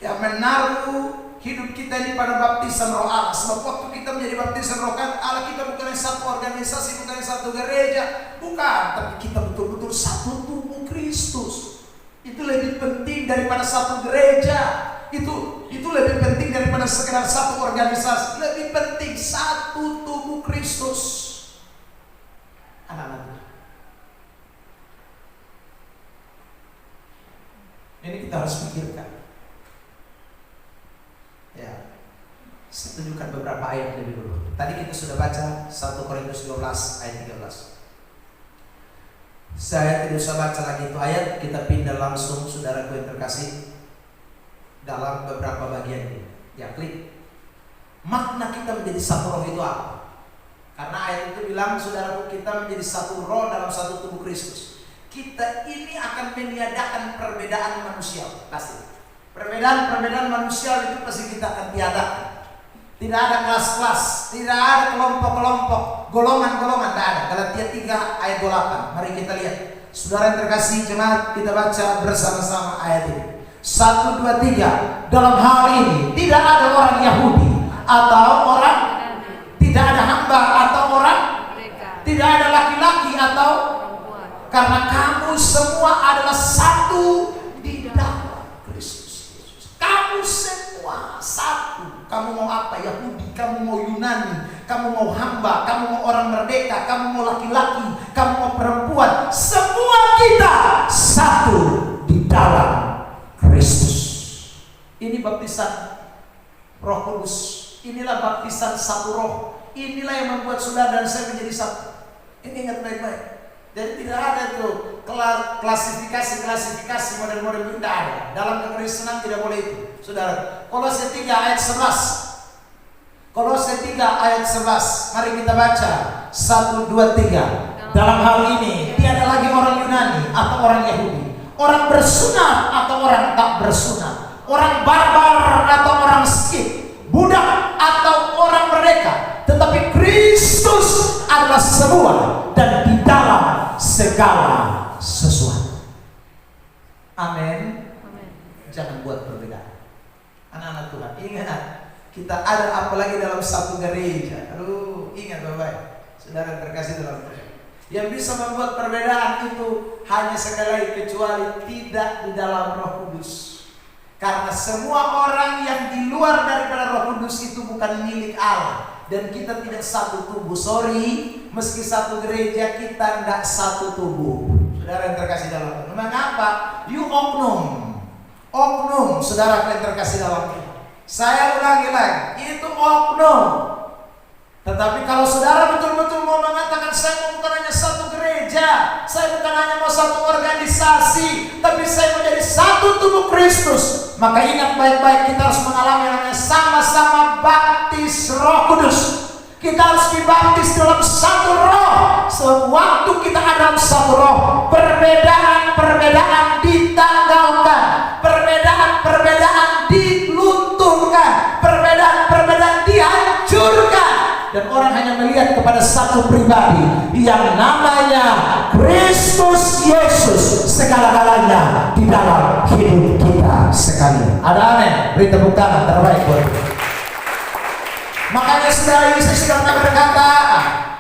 menaruh hidup kita ini pada baptisan Roh Allah. Sebab waktu kita menjadi baptisan Roh Allah, kita bukan satu organisasi, bukan satu gereja, bukan, tapi kita betul-betul satu tubuh Kristus. Itu lebih penting daripada satu gereja. Itu lebih penting daripada sekedar satu organisasi. Lebih penting satu tubuh Kristus. Anak-anak, ini kita harus pikirkan. Ya, saya tunjukkan beberapa ayat lebih dulu. Tadi kita sudah baca 1 Korintus 12 ayat 13. Saya tidak usah baca lagi itu ayat, kita pindah langsung saudaraku yang terkasih dalam beberapa bagian ini. Ya, klik. Makna kita menjadi satu roh itu apa? Karena ayat itu bilang saudaraku kita menjadi satu roh dalam satu tubuh Kristus. Kita ini akan meniadakan perbedaan manusia, pasti. Perbedaan manusia itu pasti kita akan tiadakan. Tidak ada kelas-kelas, tidak ada kelompok-kelompok, golongan-golongan, tidak ada. Galatia 3 ayat 28. Mari kita lihat. Saudara yang terkasih jemaat, kita baca bersama-sama ayat ini. 1, 2, 3. Dalam hal ini tidak ada orang Yahudi atau orang, tidak ada hamba atau orang, tidak ada laki-laki atau, karena kamu semua adalah satu di dalam Kristus Yesus. Kamu semua satu. Kamu mau apa? Yahudi, kamu mau Yunani, kamu mau hamba, kamu mau orang merdeka, kamu mau laki-laki, kamu mau perempuan. Semua kita satu di dalam Kristus. Ini baptisan Roh Kudus. Inilah baptisan satu roh. Inilah yang membuat saudara dan saya menjadi satu. Ini ingat baik-baik. Jadi tidak ada tuh klasifikasi model-model itu, tidak ada. Dalam kekristenan tidak boleh itu. Saudara, Kolose 3 ayat 11. Kolose 3 ayat 11. Mari kita baca 1, 2, 3. Dalam hal ini tiada lagi orang Yunani atau orang Yahudi, orang bersunat atau orang tak bersunat, orang barbar atau orang skit, budak atau orang merdeka, tetapi Kristus adalah semua dan di dalam segala sesuatu. Amin. Jangan buat perbedaan. Anak-anak Tuhan, ingat, kita ada apalagi dalam satu gereja. Aduh, ingat baik-baik, saudara terkasih dalam Tuhan. Yang bisa membuat perbedaan itu hanya sekali lagi, kecuali tidak di dalam Roh Kudus. Karena semua orang yang di luar daripada Roh Kudus itu bukan milik Allah. Dan kita tidak satu tubuh. Sorry, meski satu gereja, kita tidak satu tubuh. Saudara yang terkasih dalam Tuhan. Mengapa? You oknum, saudara yang terkasih dalam Tuhan. Saya ulangi lagi, itu oknum. Tetapi kalau saudara betul-betul mau mengatakan saya bukan hanya satu gereja, saya bukan hanya mau satu organisasi, tapi saya menjadi satu tubuh Kristus, maka ingat baik-baik, kita harus mengalami yang namanya sama-sama baptis Roh Kudus. Kita harus dibaptis dalam satu roh. Sewaktu kita ada dalam satu roh, perbedaan-perbedaan ditanggalkan, perbedaan-perbedaan dilunturkan, perbedaan-perbedaan dihancurkan. Dan orang hanya melihat kepada satu pribadi yang namanya Kristus Yesus, segala-galanya di dalam hidup kita sekalian. Ada amin? Beri tepuk tangan terbaik buat kita. Makanya saudara, ini saya sudah pernah berkata,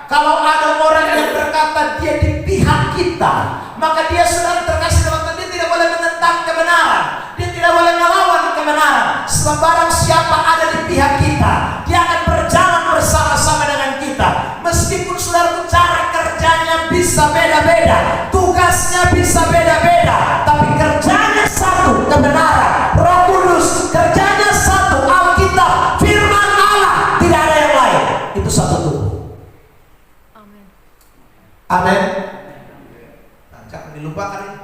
kalau ada orang yang berkata dia di pihak kita, maka dia saudara terkasih dalam Tuhan, dia tidak boleh menentang kebenaran, dia tidak boleh melawan kebenaran. Sebab barang siapa ada di pihak kita, dia akan berjalan bersama-sama dengan kita. Meskipun saudara cara kerjanya bisa beda-beda, tugasnya bisa beda-beda, tapi kerjanya satu, kebenaran. Roh Kudus kerjanya satu, Alkitab, firman Allah, tidak ada yang lain. Itu satu tubuh. Amin. Amin. Nah, jangan dilupakan ini.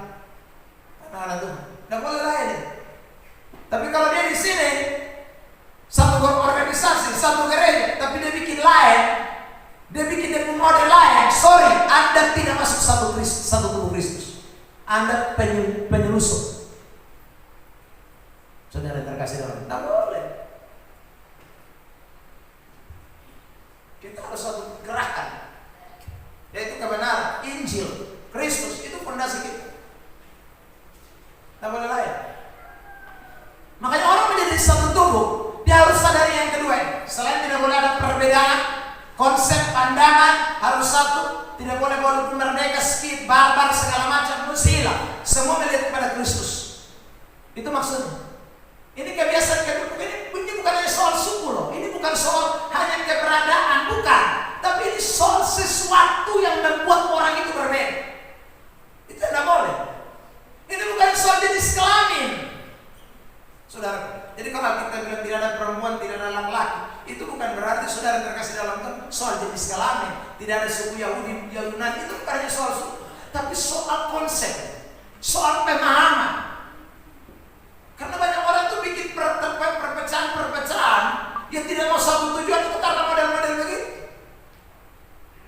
Anak-anak tuh, tidak boleh lain. Tapi kalau dia di sini, Anda penyelusup. Saudara terkasih dalam, tidak boleh. Kita harus satu gerakan, yaitu kebenaran, Injil, Kristus, itu fondasi kita. Tidak boleh lain. Makanya orang menjadi satu tubuh, dia harus sadari yang kedua. Selain tidak boleh ada perbedaan, konsep pandangan harus satu. Tidak boleh walaupun merdeka, skit, barbar, segala macam, mesti hilang. Semua melihat kepada Kristus. Itu maksudnya. Ini kebiasaan kedua. Ini bukan hanya soal suku loh. Ini bukan soal hanya keberadaan, bukan. Tapi ini soal sesuatu yang membuat orang itu berbeda. Itu tidak boleh. Ini bukan soal jenis kelamin, saudara. Jadi kalau kita bilang tidak ada perempuan, tidak ada laki-laki, itu bukan berarti saudara terkasih dalam soal jenis kelamin. Tidak ada suku Yahudi, Yunani, itu bukan hanya soal suku, tapi soal konsep, soal pemahaman. Karena banyak orang tuh bikin perpecahan, yang tidak mau satu tujuan itu karena model-model begitu.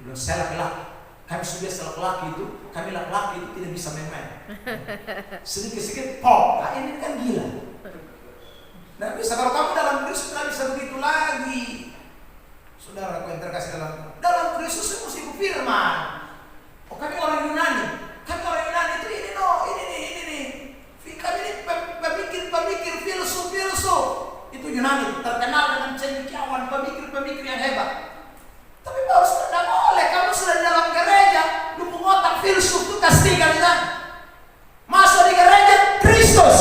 Bilang saya laki-laki, kami sudah laki-laki itu, kami laki-laki itu tidak bisa main-main. Sedikit-sedikit pop, nah ini kan gila. Nah bisa kalau kamu dalam Kristus tidak bisa begitu lagi. Saudara, aku yang terkasih dalam Kristus itu mesti firman. Oh kami orang Yunani, itu ini nih. Kami ini pemikir filsuf. Itu Yunani terkenal dengan cendekiawan, pemikir yang hebat. Tapi Paulus tidak boleh. Kamu sudah di dalam gereja, lubung otak filsuf itu kasih tinggal di sana. Masuk di gereja Kristus,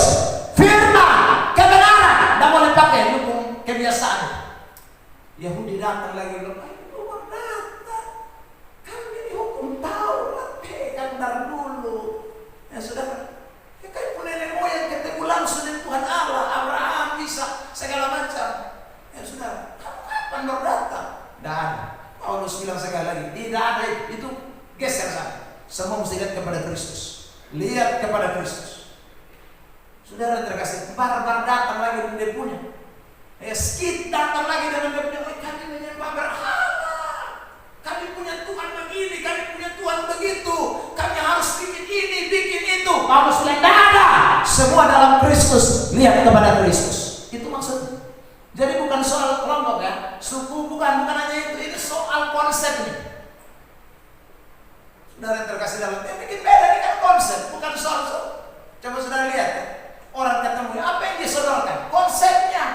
firman, kebenaran. Tidak boleh pakai lubung kebiasaan. Yahudi datang lagi bilang, "Ayo datang. Kami dihukum Taurat, kan dari dulu." Ya sudah. Kayak nenek moyang ketemu langsung dengan Tuhan Allah, Abraham, Ishak, segala macam. Ya sudah. Kamu kapan baru datang? Tidak ada. Paulus bilang sekali lagi, tidak ada itu, geser sana. Semua mesti lihat kepada Kristus. Lihat kepada Kristus. Saudara terkasih, barbar datang lagi dengan dia punya. Skit datang lagi dengan dia punya. Kami menyembah berhala. Kami punya Tuhan begini, kami punya Tuhan begitu. Kami harus bikin ini, bikin itu. Paulus bilang, tidak ada. Semua dalam Kristus. Lihat kepada Kristus. Itu maksudnya. Jadi bukan soal kelompok ya, suku bukan hanya itu. Ini soal konsepnya. Saudara yang terkasih dalam, bikin beda ini kan konsep, bukan soal. Coba saudara lihat ya. Orang ketemu, apa yang disodorkan? Konsepnya.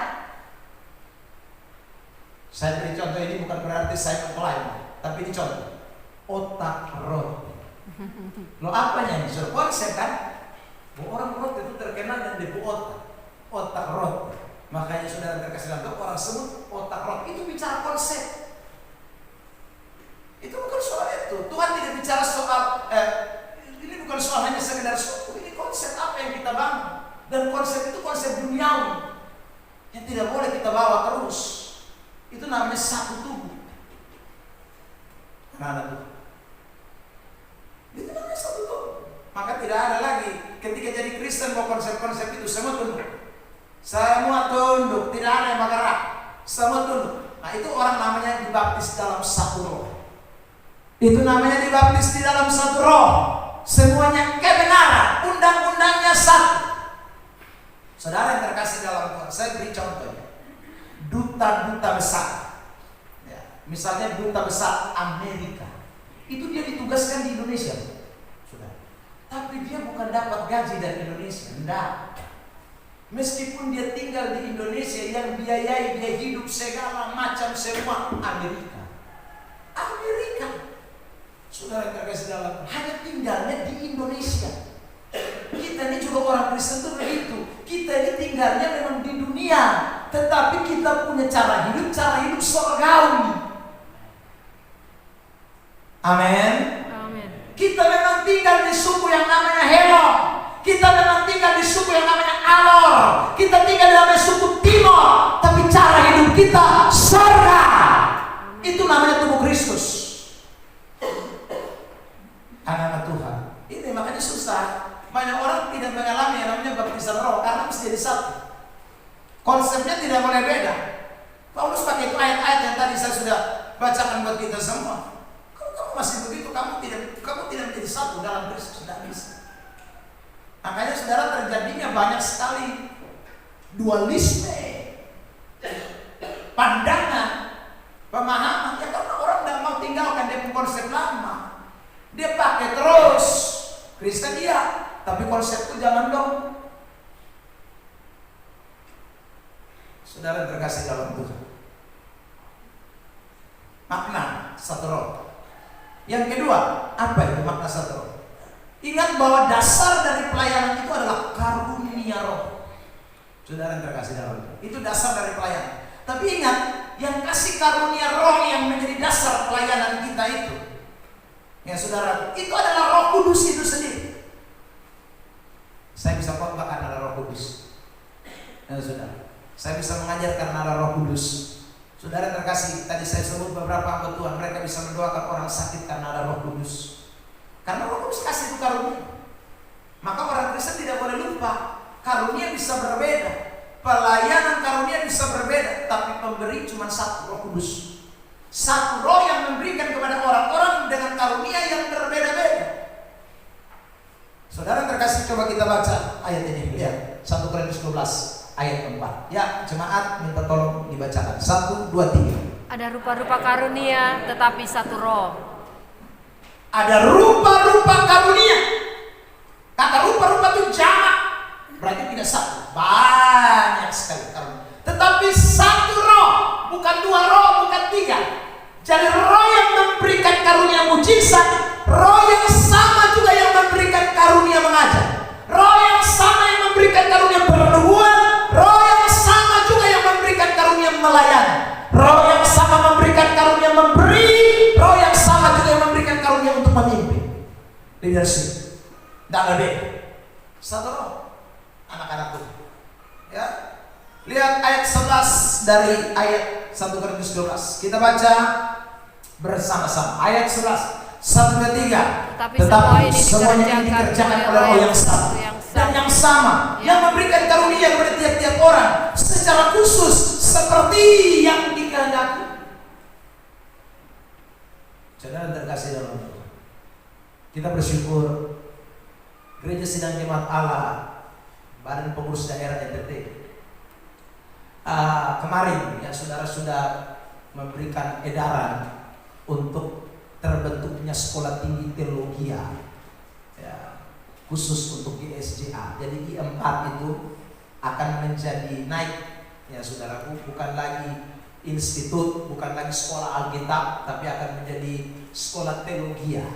Saya beri contoh ini bukan berarti saya mengklaim, tapi ini contoh. Otak roti. Lo apanya ini? Soal konsep kan? Orang roti itu terkenal dan debu otak roti. Makanya saudara terkasih dalam, orang sebut otak roti. Itu bicara konsep. Itu bukan soal itu. Tuhan tidak bicara soal ini bukan soal hanya sekedar suku. Ini konsep apa yang kita bangun. Dan konsep itu konsep duniawi yang tidak boleh kita bawa terus. Itu namanya satu tubuh. Anak-anak tubuh. Itu namanya satu tubuh. Maka tidak ada lagi ketika jadi Kristen mau konsep-konsep itu semua tunduk. Semua tunduk, tidak ada yang bergerak. Semua tunduk. Nah itu orang namanya dibaptis dalam satu roh. Itu namanya dibaptis di dalam satu roh. Semuanya kebenaran, undang-undangnya satu. Saudara yang terkasih dalam Tuhan, saya beri contohnya. Duta-duta besar. Ya, misalnya duta besar Amerika. Itu dia ditugaskan di Indonesia. Saudara. Tapi dia bukan dapat gaji dari Indonesia. Tidak. Meskipun dia tinggal di Indonesia, yang biayai dia hidup segala macam semua Amerika. Saudara yang terkasih dalam, hanya tinggalnya di Indonesia. Kita ini juga orang Kristen itu begitu. Kita ini tinggalnya memang di dunia, tetapi kita punya cara hidup surgawi. Amin. Kita memang tinggal di suku yang namanya Helon. Kita memang tinggal di suku yang namanya Alor. Kita tinggal di namanya suku Timor, tapi cara hidup kita surga. Itu namanya tubuh Kristus. Anak-anak Tuhan. Ini makanya susah. Banyak orang tidak mengalami yang namanya baptisan roh karena mesti jadi satu. Konsepnya tidak boleh beda. Paulus pakai itu ayat-ayat yang tadi saya sudah bacakan buat kita semua. Kalau kamu masih begitu, kamu tidak menjadi satu dalam Kristus, tidak bisa. Makanya saudara terjadinya banyak sekali dualisme pandangan, pemahaman. Ya karena orang tidak mau tinggalkan dia konsep lama. Dia pakai terus Kristen iya, tapi konsepku jangan dong. Saudara terkasih dalam Tuhan, makna satu roh. Yang kedua, apa itu makna satu roh? Ingat bahwa dasar dari pelayanan itu adalah karunia roh. Saudara terkasih dalam Tuhan, itu dasar dari pelayanan. Tapi ingat, yang kasih karunia roh yang menjadi dasar pelayanan kita itu, ya saudara, itu adalah Roh Kudus itu sendiri. Saya bisa khotbah karena ada Roh Kudus. Ya saudara, saya bisa mengajar karena ada Roh Kudus. Saudara terkasih, tadi saya sebut beberapa hamba Tuhan, mereka bisa mendoakan orang sakit karena ada Roh Kudus. Karena Roh Kudus kasih itu karunia. Maka orang Kristen tidak boleh lupa, karunia bisa berbeda. Pelayanan karunia bisa berbeda, tapi pemberi cuma satu, Roh Kudus. Satu roh yang memberikan kepada orang-orang dengan karunia yang berbeda-beda. Saudara terkasih, coba kita baca ayat ini. Lihat 1 Korintus 12 ayat 4. Ya, jemaat minta tolong dibacakan. 1, 2, 3. Ada rupa-rupa karunia, tetapi satu roh. Ada rupa-rupa karunia. Kata rupa-rupa itu jamak, berarti tidak satu. Banyak sekali karunia. Tetapi satu roh, bukan dua roh, bukan tiga. Jadi roh yang memberikan karunia mujizat, roh yang sama juga yang memberikan karunia mengajar, roh yang sama yang memberikan karunia bernubuat, roh yang sama juga yang memberikan karunia melayani, roh yang sama memberikan karunia memberi, roh yang sama juga yang memberikan karunia untuk memimpin. Leadership. Tidak lebih. Satu roh. Anak-anak Tuhan. Ya. Lihat ayat 11 dari ayat 1 Korintus 12. Kita baca bersama-sama. Ayat 11. 1 dan 3. Tetapi semuanya ini dikerjakan oleh roh yang sama dan yang sama yang memberikan karunia kepada tiap-tiap orang secara khusus seperti yang dikehendaki. Saudara terkasih dalam Tuhan, kita bersyukur Gereja Sidang Jemaat Allah Badan Pengurus Daerah NTT kemarin ya saudara sudah memberikan edaran untuk terbentuknya sekolah tinggi teologi ya, khusus untuk GSJA. Jadi I4 itu akan menjadi naik ya saudaraku, bukan lagi institut, bukan lagi sekolah Alkitab, tapi akan menjadi sekolah teologi ya.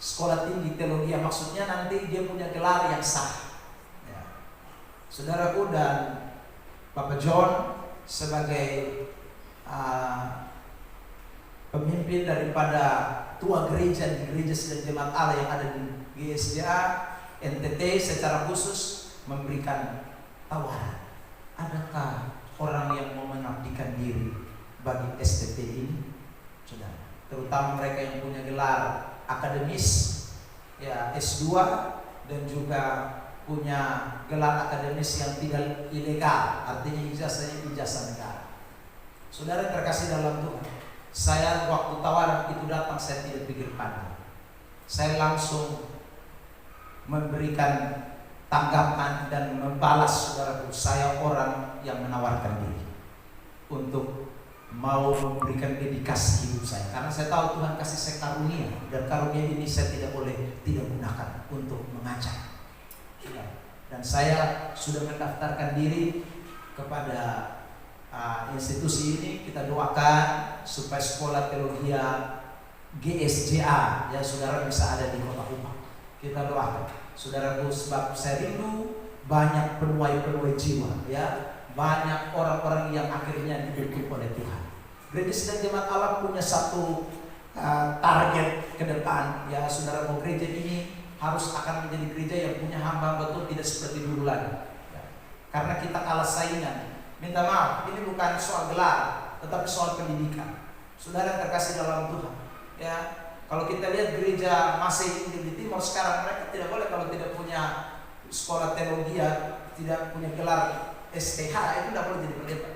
Sekolah tinggi teologi maksudnya nanti dia punya gelar yang sah ya. Saudaraku dan Bapak John sebagai pemimpin daripada tua gereja di Gereja Sidang Jemaat Allah yang ada di GSJA NTT secara khusus memberikan tawaran. Adakah orang yang mau mengabdikan diri bagi STT ini? Saudara, terutama mereka yang punya gelar akademis ya S2 dan juga punya gelar akademis yang tidak ilegal, artinya ijazahnya ijazah negara. Saudara terkasih dalam Tuhan, saya waktu tawaran itu datang saya tidak pikir panjang. Saya langsung memberikan tanggapan dan membalas saudaraku, saya orang yang menawarkan diri untuk mau memberikan dedikasi hidup saya, karena saya tahu Tuhan kasih saya karunia dan karunia ini saya tidak boleh tidak gunakan untuk mengajar. Dan saya sudah mendaftarkan diri kepada institusi ini. Kita doakan supaya sekolah teologi GSJA ya saudara bisa ada di Kota Kupang. Kita doakan saudaraku, sebab saya rindu banyak penuai jiwa ya, banyak orang-orang yang akhirnya dibentuk oleh Tuhan. Gereja Sidang Jemaat Allah punya satu target ke depan ya saudara, gereja ini harus akan menjadi gereja yang punya hamba betul, tidak seperti dulu lagi ya. Karena kita kalah saingan. Minta maaf, ini bukan soal gelar tetapi soal pendidikan. Saudara terkasih dalam Tuhan ya, kalau kita lihat gereja Masehi di Timur sekarang, mereka tidak boleh kalau tidak punya sekolah teologi ya, tidak punya gelar STH, itu tidak boleh jadi pendeta.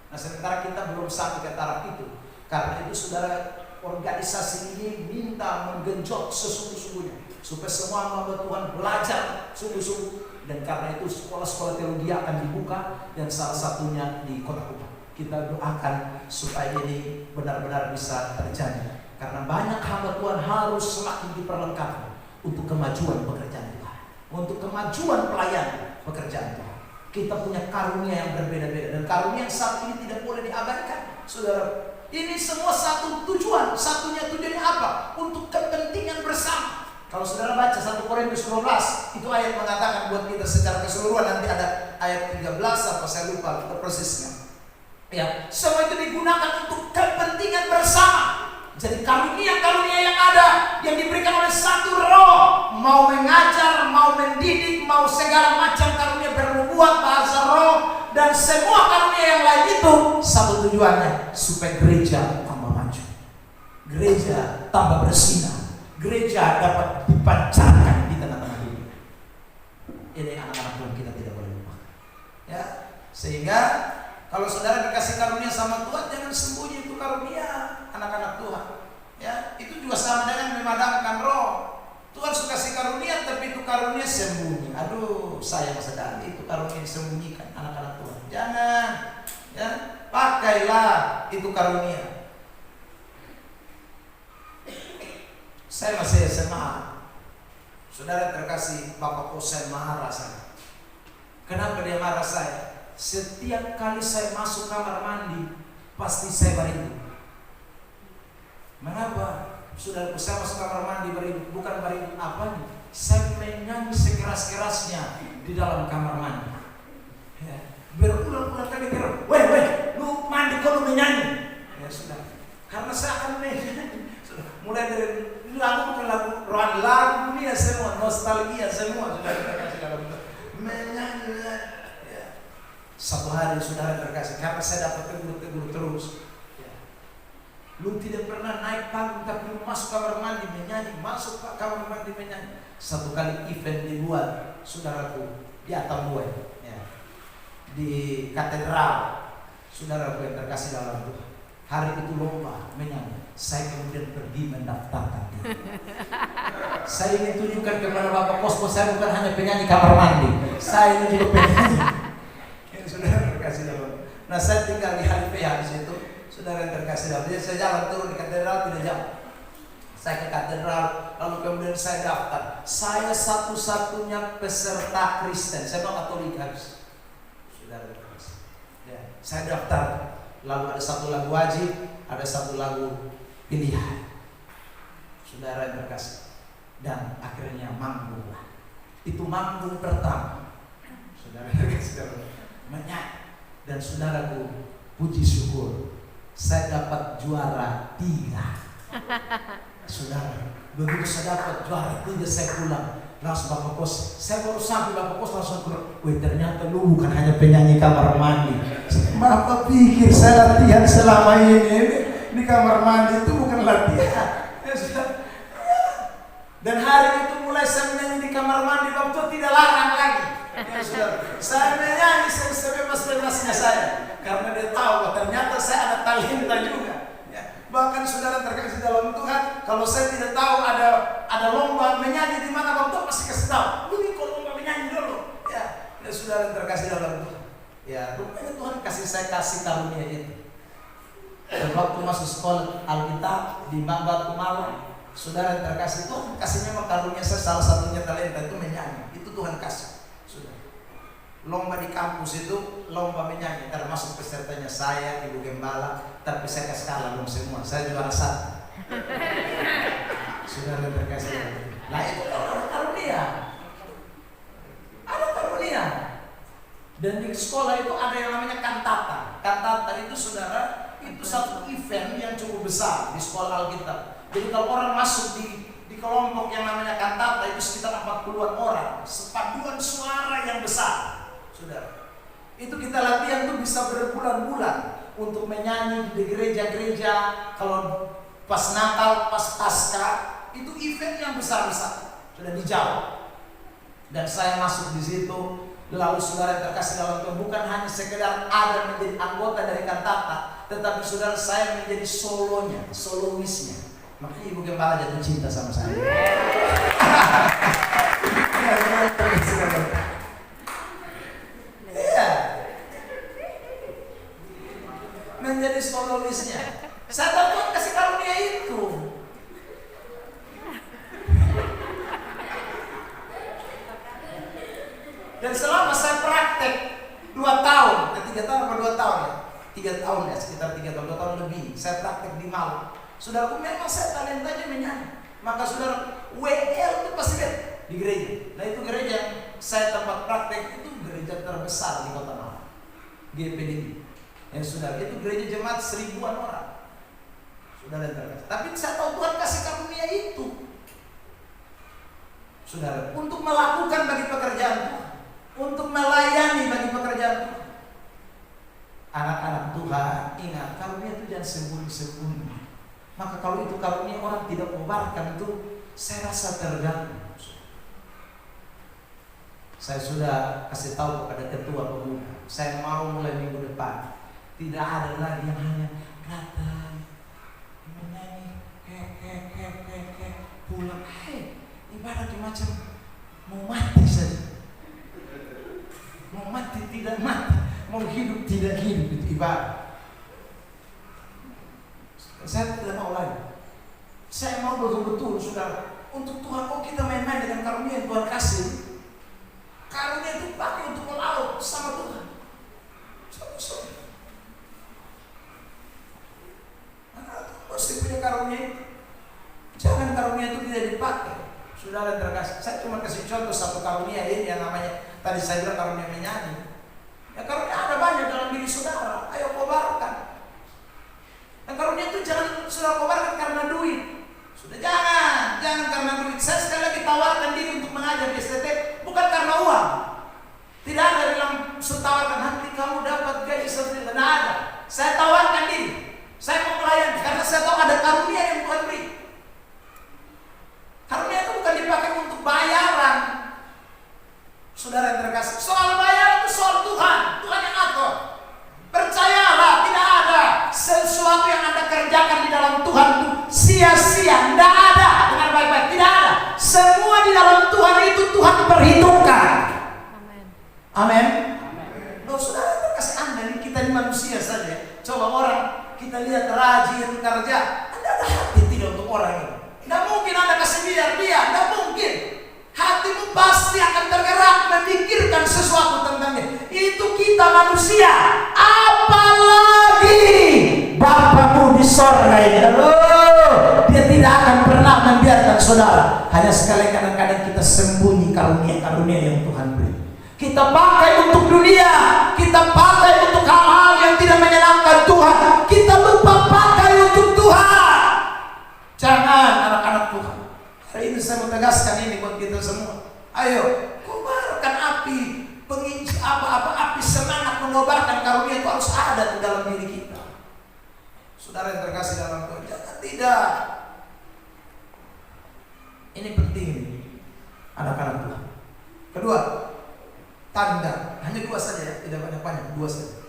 Nah sementara kita belum sampai ke taraf itu. Karena itu saudara, organisasi ini minta menggenjot sesungguh-sungguhnya supaya semua hamba Tuhan belajar sungguh-sungguh, dan karena itu sekolah-sekolah teologi akan dibuka dan salah satunya di Kota Kupang. Kita doakan supaya ini benar-benar bisa terjadi, karena banyak hamba Tuhan harus semakin diperlengkapi untuk kemajuan pekerjaan Tuhan, untuk kemajuan pelayanan pekerjaan Tuhan. Kita punya karunia yang berbeda-beda, dan karunia yang satu ini tidak boleh diabaikan, saudara. Ini semua satu tujuan. Tujuannya apa? Untuk kepentingan bersama. Kalau saudara baca 1 Korintus 12, itu ayat mengatakan buat kita secara keseluruhan. Nanti ada ayat 13 apa saya lupa persisnya. Ya, semua itu digunakan untuk kepentingan bersama. Jadi karunia-karunia yang ada, yang diberikan oleh satu roh, mau mengajar, mau mendidik, mau segala macam karunia, bernubuat, bahasa roh, dan semua karunia yang lain itu satu tujuannya, supaya gereja tambah maju, gereja tambah bersinar, gereja dapat dipancarkan di tengah-tengah dunia. Ini anak-anak Tuhan kita tidak boleh lupa. Ya, sehingga kalau saudara dikasih karunia sama Tuhan, jangan sembunyi itu karunia, anak-anak Tuhan. Ya, itu juga sama dengan memadamkan roh. Tuhan suka kasih karunia, tapi itu karunia sembunyi. Aduh, sayang sekali itu karunia disembunyikan, anak-anak Tuhan. Jangan, ya, pakailah itu karunia. Saya masih SMA. Saudara terkasih, Bapak Kosen marah saya. Kenapa dia marah saya? Setiap kali saya masuk kamar mandi, pasti saya beribu. Mengapa? Saudara, saya masuk kamar mandi beribu, bukan beribu apa nih? Saya menyanyi sekeras-kerasnya di dalam kamar mandi. Ya, berulang-ulang kali kira, weh, lu mandi kok lu menyanyi? Ya sudah, karena saya akan menyanyi. Mulai dari lagu bukan lagu dunia semua, nostalgia semua, saudara terkasih dalam menyanyi. Satu hari saudara terkasih, karena saya dapat tegur terus. Ya. Lu tidak pernah naik panggung, tapi lu masuk kamar mandi menyanyi, masuk kamar mandi menyanyi. Satu kali event dibuat, saudaraku, di Atambuai, ya, di katedral, saudaraku yang terkasih dalam Tuhan. Hari itu lomba menyanyi. Saya kemudian pergi mendaftarkan diri. Saya ingin tunjukkan kepada Bapak Kosko, saya bukan hanya penyanyi kamar mandi, saya ini juga penyanyi. Saudara terkasih dalam. Nah, saya tinggal di HPH di situ, saudara yang terkasih dalam. Jadi saya jalan turun di katedral tidak jauh. Saya ke katedral, lalu kemudian saya daftar. Saya satu-satunya peserta Kristen. Saya mau Katolik habis. Saudara terkasih. Ya, saya daftar. Lalu ada satu lagu wajib, ada satu lagu pilihan. Saudara yang terkasih. Dan akhirnya manggung. Itu manggung pertama. Saudara yang terkasih dalam. Menyanyi, dan saudaraku, puji syukur saya dapat juara 3. Saudara, begitu saya dapat juara 3, saya pulang langsung Bapak Kos. Saya baru sampai, Bapak Kos langsung keluar. Wih, ternyata lu bukan hanya penyanyi kamar mandi. Bapak pikir saya latihan selama ini di kamar mandi, itu bukan latihan. Ya, sudah. Dan hari itu mulai saya menyanyi di kamar mandi, Bapak tidak larang lagi. Ya, saudara, saya menyanyi sebebas-bebasnya saya, karena dia tahu bahwa ternyata saya ada talenta juga. Ya. Bahkan saudara terkasih dalam Tuhan, kalau saya tidak tahu ada lomba menyanyi di mana, Bapak pasti kasih tahu. Lu ikut lomba menyanyi dulu. Ya, saudara terkasih dalam Tuhan. Ya, rupanya Tuhan kasih karunia itu. Dan waktu masuk sekolah Alkitab di Batu Malang, saudara terkasih, Tuhan kasih memang karunia saya, salah satunya talenta itu menyanyi. Itu Tuhan kasih. Lomba di kampus itu lomba menyanyi, termasuk pesertanya saya, Ibu Gembala, tapi saya kasih kalah dong semua, saya juara 1. Saudara terkasih. Nah itu karunia. Ada karunia. Dan di sekolah itu ada yang namanya kantata. Kantata itu saudara, itu satu event yang cukup besar di sekolah Alkitab. Jadi kalau orang masuk di kelompok yang namanya kantata itu sekitar 40-an orang, sepaduan suara yang besar. Saudara, itu kita latihan tuh bisa berbulan-bulan untuk menyanyi di gereja-gereja. Kalau pas Natal, pas Paskah, itu event yang besar-besar. Sudah dijawab. Dan saya masuk di situ. Lalu saudara terkasih dalam Tuhan, bukan hanya sekedar ada menjadi anggota dari kantata, tetapi saudara saya menjadi solonya, soloisnya. Makanya ibu gembala jatuh cinta sama saya. Iya, menjadi soloisnya. Saya tahu Tuhan kasih karunia itu. Dan selama saya praktek 2 tahun, 3 tahun atau 2 tahun ya, 3 tahun ya, sekitar 3 tahun, 2 tahun lebih, saya praktek di Malang. Saudaraku, memang saya talentanya menyanyi. Maka saudara, WL itu pasti lihat di gereja. Nah itu gereja yang saya tempat praktek itu gereja terbesar di Kota Malang, GPD. Yang saudara, itu gereja jemaat 1000-an orang. Saudara yang terkasih. Tapi saya tahu Tuhan kasih karunia itu, saudara, untuk melakukan bagi pekerjaan Tuhan, untuk melayani bagi pekerjaan Tuhan. Anak-anak Tuhan, ingat, karunia itu jangan sembunyi-sembunyi. Maka kalau itu karunia orang tidak mengobarkan itu, saya rasa terganggu. Saya sudah kasih tahu kepada ketua pemuda, saya mau mulai minggu depan tidak ada lagi yang hanya datang menyanyi pulang, ibarat macam mau mati saja, mau mati tidak mati, mau hidup tidak hidup, itu ibarat. Saya tidak mau lagi. Saya mau betul-betul, saudara, untuk Tuhan. Oh, kita main-main dengan karunia yang Tuhan kasih. Karunia itu pakai untuk melaut sama Tuhan. Sama-sama. Anak mesti punya karunia itu. Jangan karunia itu tidak dipakai. Saudara yang terkasih, saya cuma kasih contoh satu karunia ini yang namanya, tadi saya bilang karunia menyanyi. Ya karunia ada banyak dalam diri saudara. Ayo kobarkan. Dan karunia itu jangan sudah kobarkan karena duit. Sudah jangan karena duit. Saya sekali lagi tawarkan diri untuk mengajar di STT bukan karena uang. Tidak ada bilang tawarkan nanti kamu dapat gaji seperti itu. Tidak ada. Saya tawarkan diri. Saya mau melayani karena saya tahu ada karunia yang Tuhan beri. Karunia itu bukan dipakai untuk bayaran. Saudara yang terkasih, soal bayaran itu soal Tuhan. Tuhan yang atur. Percayalah, tidak ada sesuatu yang Anda kerjakan di dalam Tuhan itu sia-sia. Tidak ada. Dengar baik-baik, tidak ada. Semua di dalam Tuhan itu Tuhan perhitungkan. Amin. Loh, saudara terkasih, Anda ini, kita ini manusia saja. Coba orang kita lihat rajin kerja, Anda ada hati tidak untuk orang ini? Tidak mungkin Anda kasih biar dia, tidak mungkin. Hatimu pasti akan tergerak memikirkan sesuatu tentang dia. Itu kita manusia. Apalagi Bapamu di sorga ini. Dia tidak akan pernah membiarkan saudara. Hanya sekali kadang-kadang kita sembunyi karunia-karunia yang Tuhan beri. Kita pakai untuk dunia. Kita pakai untuk hal-hal yang tidak menyenangkan Tuhan. Kita lupa pakai untuk Tuhan. Jangan, anak-anak Tuhan. Hari ini saya mau tegaskan ini buat kita semua. Ayo, kobarkan api api semangat mengobarkan karunia itu harus ada di dalam diri kita. Saudara yang terkasih dalam Tuhan, jangan tidak. Ini penting, anak-anak Tuhan. Kedua, tanda, hanya 2 saja ya, tidak banyak-banyak, 2 saja.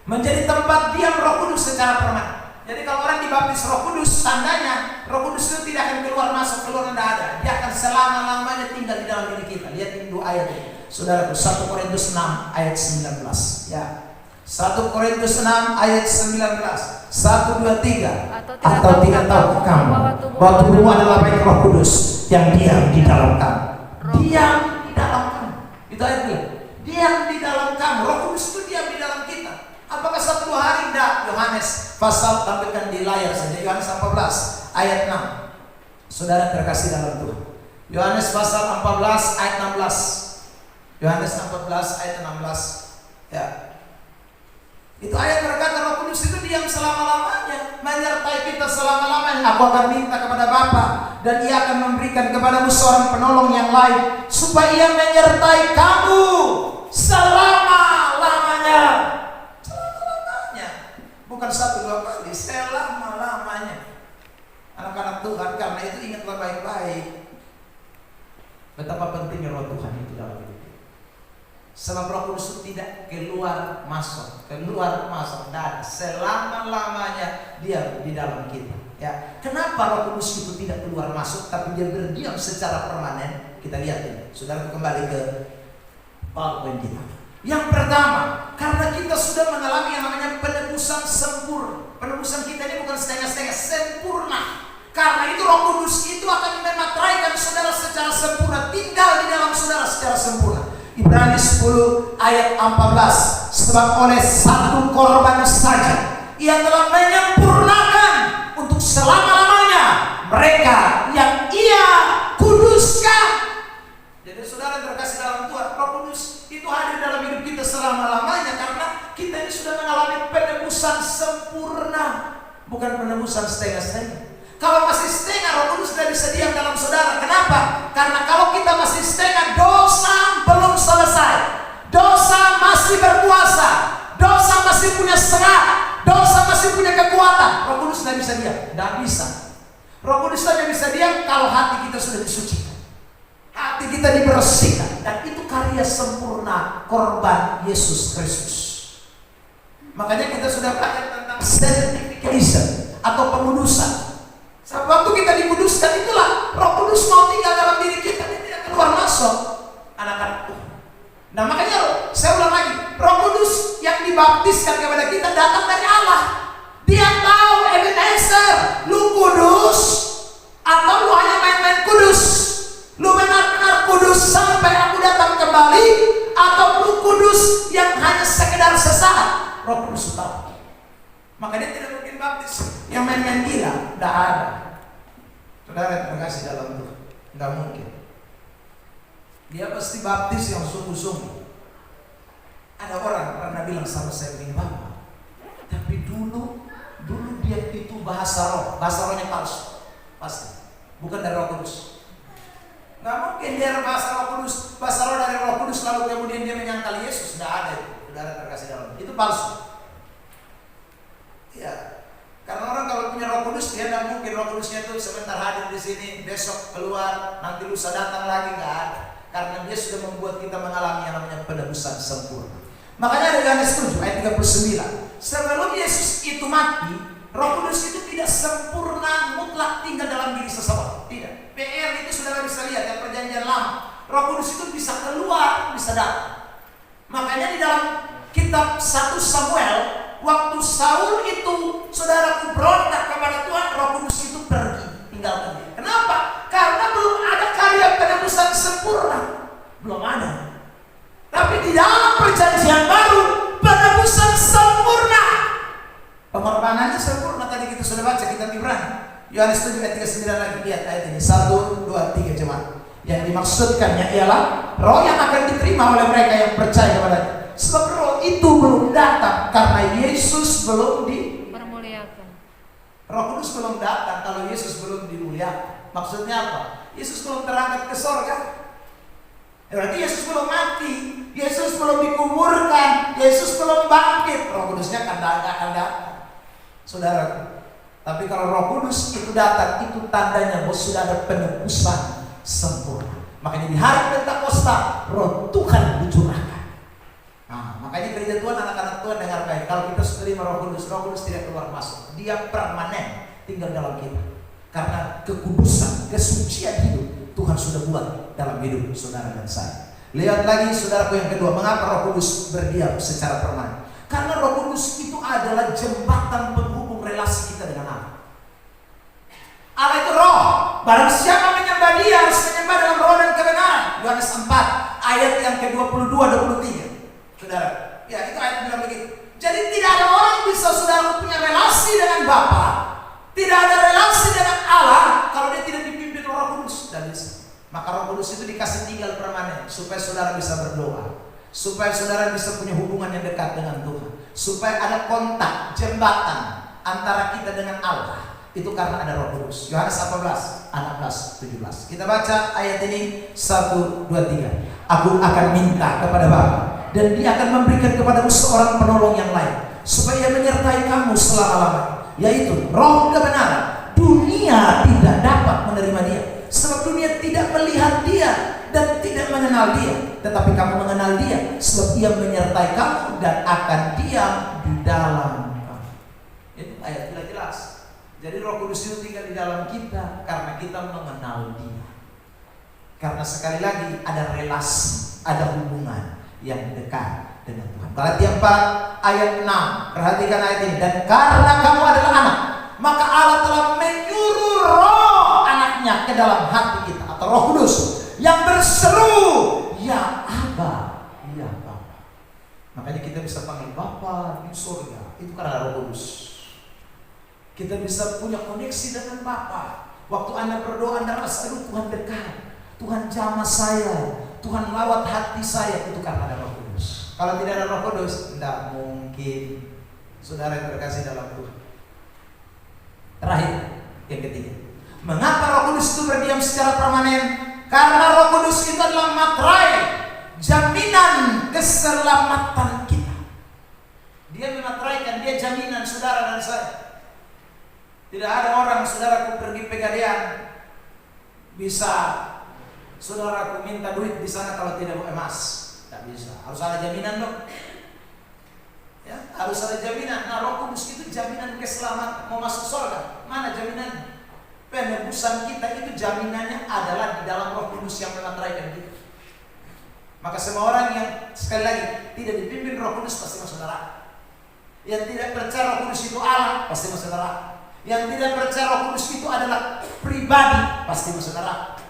Menjadi tempat diam Roh Kudus secara permanen. Jadi kalau orang dibaptis Roh Kudus, tandanya Roh Kudus itu tidak akan keluar masuk, tidak ada. Dia akan selama-lamanya tinggal di dalam diri kita. Lihat ini 2 ayat ini. Saudara, 1 Korintus 6 ayat 19. Ya. 1 Korintus 6 ayat 19. 1, 2, 3. Atau tidak tahu kamu bahwa tubuhmu adalah baik Roh Kudus yang diam di dalam kamu. Diam di dalam kamu. Itu ayat ini. Diam di dalam kamu. Roh Kudus itu diam di dalam kita. Apakah 1-2 hari? Tidak. Yohanes pasal, tampilkan di layar saja. Yohanes 14 ayat 6. Saudara terkasih dalam Tuhan. Yohanes pasal 14 ayat 16. Yohanes 14 ayat 16. Ya. Itu ayat berkata Roh Kudus itu diam selama-lamanya, menyertai kita selama-lamanya. Aku akan minta kepada Bapa dan Ia akan memberikan kepadamu seorang penolong yang lain, supaya Ia menyertai kamu selama-lamanya. Selama-lamanya. Bukan 1-2 kali, selama-lamanya. Anak-anak Tuhan, karena itu ingatlah baik-baik betapa pentingnya Roh Tuhan itu dalam hidup kita. Sebab Roh Kudus itu tidak keluar masuk, tidak. Selama-lamanya dia di dalam kita. Ya, kenapa Roh Kudus itu tidak keluar masuk, tapi dia berdiam secara permanen? Kita lihat ini. Saudara, kembali ke PowerPoint kita. Yang pertama, karena kita sudah mengalami yang namanya penebusan sempurna. Penebusan kita ini bukan setengah-setengah, sempurna. Karena itu Roh Kudus itu akan memateraikan saudara secara sempurna, tinggal di dalam saudara secara sempurna. Ibrani 10 ayat 14. Sebab oleh satu korban saja ia telah menyempurnakan untuk selama-lamanya mereka yang ia kuduskan. Jadi saudara terkasih dalam Tuhan, Roh Kudus itu hadir dalam hidup kita selama-lamanya karena kita ini sudah mengalami penebusan sempurna, bukan penebusan setengah-setengah. Kalau masih setengah, Roh Kudus tidak bisa diam dalam saudara. Kenapa? Karena kalau kita masih setengah, dosa belum selesai. Dosa masih berkuasa. Dosa masih punya serat. Dosa masih punya kekuatan. Roh Kudus tidak bisa diam. Tidak bisa. Roh Kudus saja bisa diam kalau hati kita sudah disucikan. Hati kita dibersihkan. Dan itu karya sempurna korban Yesus Kristus. Makanya kita sudah belajar tentang sanctification atau pengudusan. Waktu kita dikuduskan itulah Roh Kudus mau tinggal dalam diri kita, dia tidak keluar masuk anak-anak Tuhan. Nah makanya saya ulang lagi, Roh Kudus yang dibaptiskan kepada kita datang dari Allah. Dia tahu Ebenezer, lu kudus atau lu hanya main-main kudus? Lu benar-benar kudus sampai aku datang kembali, atau lu kudus yang hanya sekedar sesaat? Roh Kudus tahu. Maka dia tidak mungkin baptis yang main-main gila, tidak ada. Saudara terkasih dalam Tuhan, tidak mungkin. Dia pasti baptis yang sungguh-sungguh. Ada orang pernah bilang sama saya begini, Bapak, tapi dulu dia itu bahasa rohnya palsu, pasti, bukan dari Roh Kudus. Nggak mungkin dia bahasa Roh Kudus, bahasa roh dari Roh Kudus lalu kemudian dia menyangkal Yesus, tidak ada itu. Saudara terkasih dalam Tuhan, itu palsu. Ya, karena orang kalau punya Roh Kudus dia tidak mungkin Roh Kudusnya itu sebentar hadir di sini, besok keluar, nanti lusa datang lagi, nggak ada. Karena dia sudah membuat kita mengalami yang namanya penebusan sempurna. Makanya ada Yohanes 7 ayat 39. Sebelum Yesus itu mati, Roh Kudus itu tidak sempurna mutlak tinggal dalam diri seseorang. Tidak. PR itu saudara bisa lihat ya, perjanjian lama. Roh Kudus itu bisa keluar, bisa datang. Makanya di dalam kitab 1 Samuel, waktu Saul itu saudaraku berontak kepada Tuhan, Roh Kudus itu pergi, tinggalkan dia. Kenapa? Karena belum ada karya penebusan sempurna, belum ada. Tapi di dalam perjanjian baru penebusan sempurna, pengorbanannya sempurna. Tadi kita sudah baca kitab Ibrani, Yohanes 7 ayat 39 lagi. Lihat ayat ini, 1, 2, 3 jemaat. Yang dimaksudkannya ialah roh yang akan diterima oleh mereka yang percaya kepadanya. Sebab roh itu belum datang karena Yesus belum dipermuliakan. Roh Kudus belum datang kalau Yesus belum dimuliakan. Maksudnya apa? Yesus belum terangkat ke sorga. Berarti Yesus belum mati, Yesus belum dikuburkan, Yesus belum bangkit. Roh Kudusnya akan datang, saudara. Tapi kalau Roh Kudus itu datang, itu tandanya bahwa sudah ada penebusan sempurna. Makanya di hari Pentakosta Roh Tuhan dicurahkan. Nah, makanya gereja Tuhan, anak-anak Tuhan dengar baik. Kalau kita sudah terima Roh Kudus tidak keluar masuk. Dia permanen tinggal dalam kita. Karena kekudusan, kesucian hidup Tuhan sudah buat dalam hidup saudara dan saya. Lihat lagi saudaraku yang kedua, mengapa Roh Kudus berdiam secara permanen? Karena Roh Kudus itu adalah jembatan penghubung relasi kita dengan Allah. Allah itu roh. Barang siapa menyembah dia harus menyembah dalam roh dan kebenaran. Yohanes 4 ayat yang ke-22 23. Saudara, ya itu ayat bilang begitu. Jadi tidak ada orang bisa saudara punya relasi dengan Bapa, tidak ada relasi dengan Allah kalau dia tidak dipimpin Roh Kudus. Dan maka Roh Kudus itu dikasih tinggal permanen supaya saudara bisa berdoa, supaya saudara bisa punya hubungan yang dekat dengan Tuhan, supaya ada kontak, jembatan antara kita dengan Allah. Itu karena ada Roh Kudus. Yohanes 18, 16, 17. Kita baca ayat ini 1, 2, 3. Aku akan minta kepada Bapa, dan Dia akan memberikan kepadamu seorang penolong yang lain, supaya Ia menyertai kamu selama-lamanya, yaitu Roh kebenaran. Dunia tidak dapat menerima Dia, sebab dunia tidak tidak melihat dia dan tidak mengenal dia, tetapi kamu mengenal dia sebab ia menyertai kamu dan akan diam di dalam kamu. Itu ayat jelas. Jadi Roh Kudus itu tinggal di dalam kita karena kita mengenal dia. Karena sekali lagi ada relasi, ada hubungan yang dekat dengan Tuhan. Galatia 4 ayat 6. Perhatikan ayat ini. Dan karena kamu adalah anak, maka Allah telah menyuruh roh anaknya ke dalam hati kita, atau Roh Kudus yang berseru, ya Aba, ya Bapa. Makanya kita bisa panggil Bapa di surga. Itu karena Roh Kudus. Kita bisa punya koneksi dengan Bapa. Waktu Anda berdoa, Anda rasa, aduh Tuhan dekat, Tuhan jamah saya, Tuhan lawat hati saya. Itu karena ada Roh Kudus. Kalau tidak ada Roh Kudus, tidak mungkin. Saudara yang terkasih dalam Tuhan. Terakhir, yang ketiga, mengapa Roh Kudus itu berdiam secara permanen? Karena Roh Kudus itu adalah materai, jaminan keselamatan kita. Dia memateraikan, dia jaminan saudara dan saya. Tidak ada orang saudaraku pergi pegadaian bisa saudaraku minta duit di sana kalau tidak mau emas. Tidak bisa. Harus ada jaminan dong. Ya, harus ada jaminan. Nah, Roh Kudus itu jaminan keselamatan. Mau masuk surga, mana jaminan? Penebusan kita itu jaminannya adalah di dalam Roh Kudus yang memateraikan kita. Maka semua orang yang sekali lagi tidak dipimpin Roh Kudus pasti masuk neraka. Yang tidak percaya Roh Kudus itu Allah pasti masuk neraka. Yang tidak percaya Roh Kudus itu adalah pribadi pasti masuk neraka.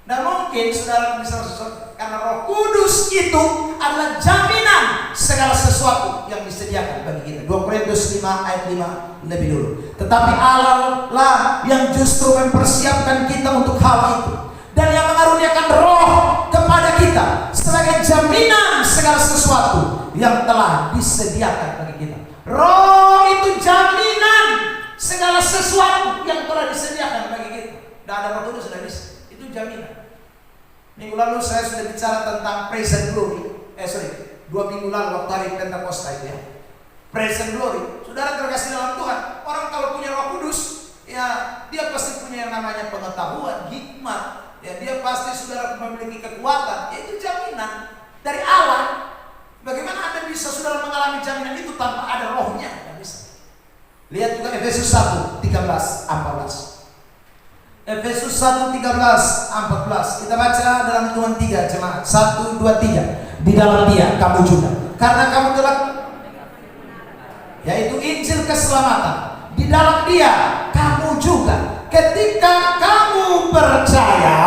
Nah, mungkin saudara bisa masuk surga karena Roh Kudus itu adalah jaminan segala sesuatu yang disediakan bagi kita. 2 Korintus 5 ayat 5 lebih dulu. Tetapi Allah lah yang justru mempersiapkan kita untuk hal itu, dan yang mengaruniakan Roh kepada kita sebagai jaminan segala sesuatu yang telah disediakan bagi kita. Roh itu jaminan segala sesuatu yang telah disediakan bagi kita. Dan ada Roh Kudus sudah bisa. Itu jaminan. Minggu lalu saya sudah bicara tentang praise and glory. 2 minggu lalu waktu hari Pentakosta itu ya. Praise and glory. Saudara terkasih dalam Tuhan, orang kalau punya Roh Kudus, ya dia pasti punya yang namanya pengetahuan, hikmat. Ya, dia pasti saudara memiliki kekuatan. Itu jaminan dari Allah. Bagaimana Anda bisa saudara mengalami jaminan itu tanpa ada rohnya? Tidak bisa. Lihat juga Efesus 1, 13, 14. Efesus 1, 13, 14. Kita baca dalam hitungan 3 jemaat. 1, 2, 3. Di dalam dia kamu juga, karena kamu telah, yaitu Injil keselamatan. Di dalam dia kamu juga, ketika kamu percaya,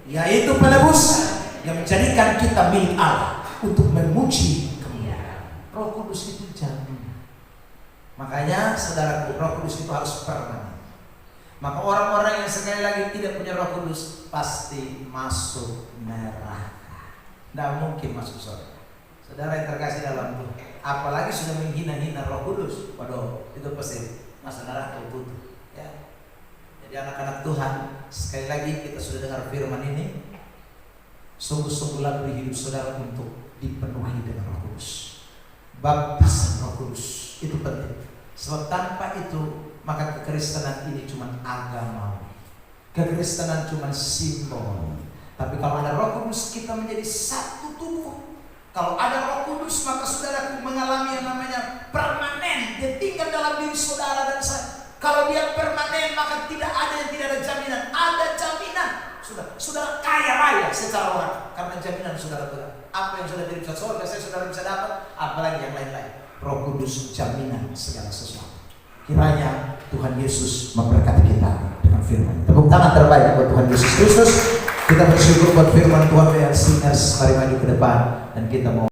yaitu penebusan yang menjadikan kita milik Allah untuk memuji kemuliaan. Roh Kudus itu jaminan. Makanya saudaraku, Roh Kudus itu harus permanen. Maka orang-orang yang sekali lagi tidak punya Roh Kudus pasti masuk neraka. Tidak mungkin masuk surga. Saudara yang terkasih dalam Tuhan, apalagi sudah menghina-hina Roh Kudus, waduh, itu pasti masuk neraka itu. Ya. Jadi anak-anak Tuhan, sekali lagi kita sudah dengar firman ini. Sungguh-sungguhlah beri hidup saudara untuk dipenuhi dengan Roh Kudus. Baptisan Roh Kudus itu penting. Sebab tanpa itu maka kekristenan ini cuma agama. Kekristenan cuma simbol. Tapi kalau ada Roh Kudus kita menjadi satu tubuh. Kalau ada Roh Kudus maka saudara mengalami yang namanya permanen. Dia tinggal dalam diri saudara dan saya. Kalau dia permanen maka tidak ada yang tidak ada jaminan. Ada jaminan. Saudara kaya raya secara orang karena jaminan saudara Tuhan. Apa yang sudah diberi surga saya saudara bisa dapat, apalagi yang lain-lain. Roh Kudus jaminan segala sesuatu. Kiranya Tuhan Yesus memberkati kita dengan firman. Tepuk tangan terbaik buat Tuhan Yesus Kristus. Kita bersyukur buat firman Tuhan yang singers. Mari maju ke depan dan kita mau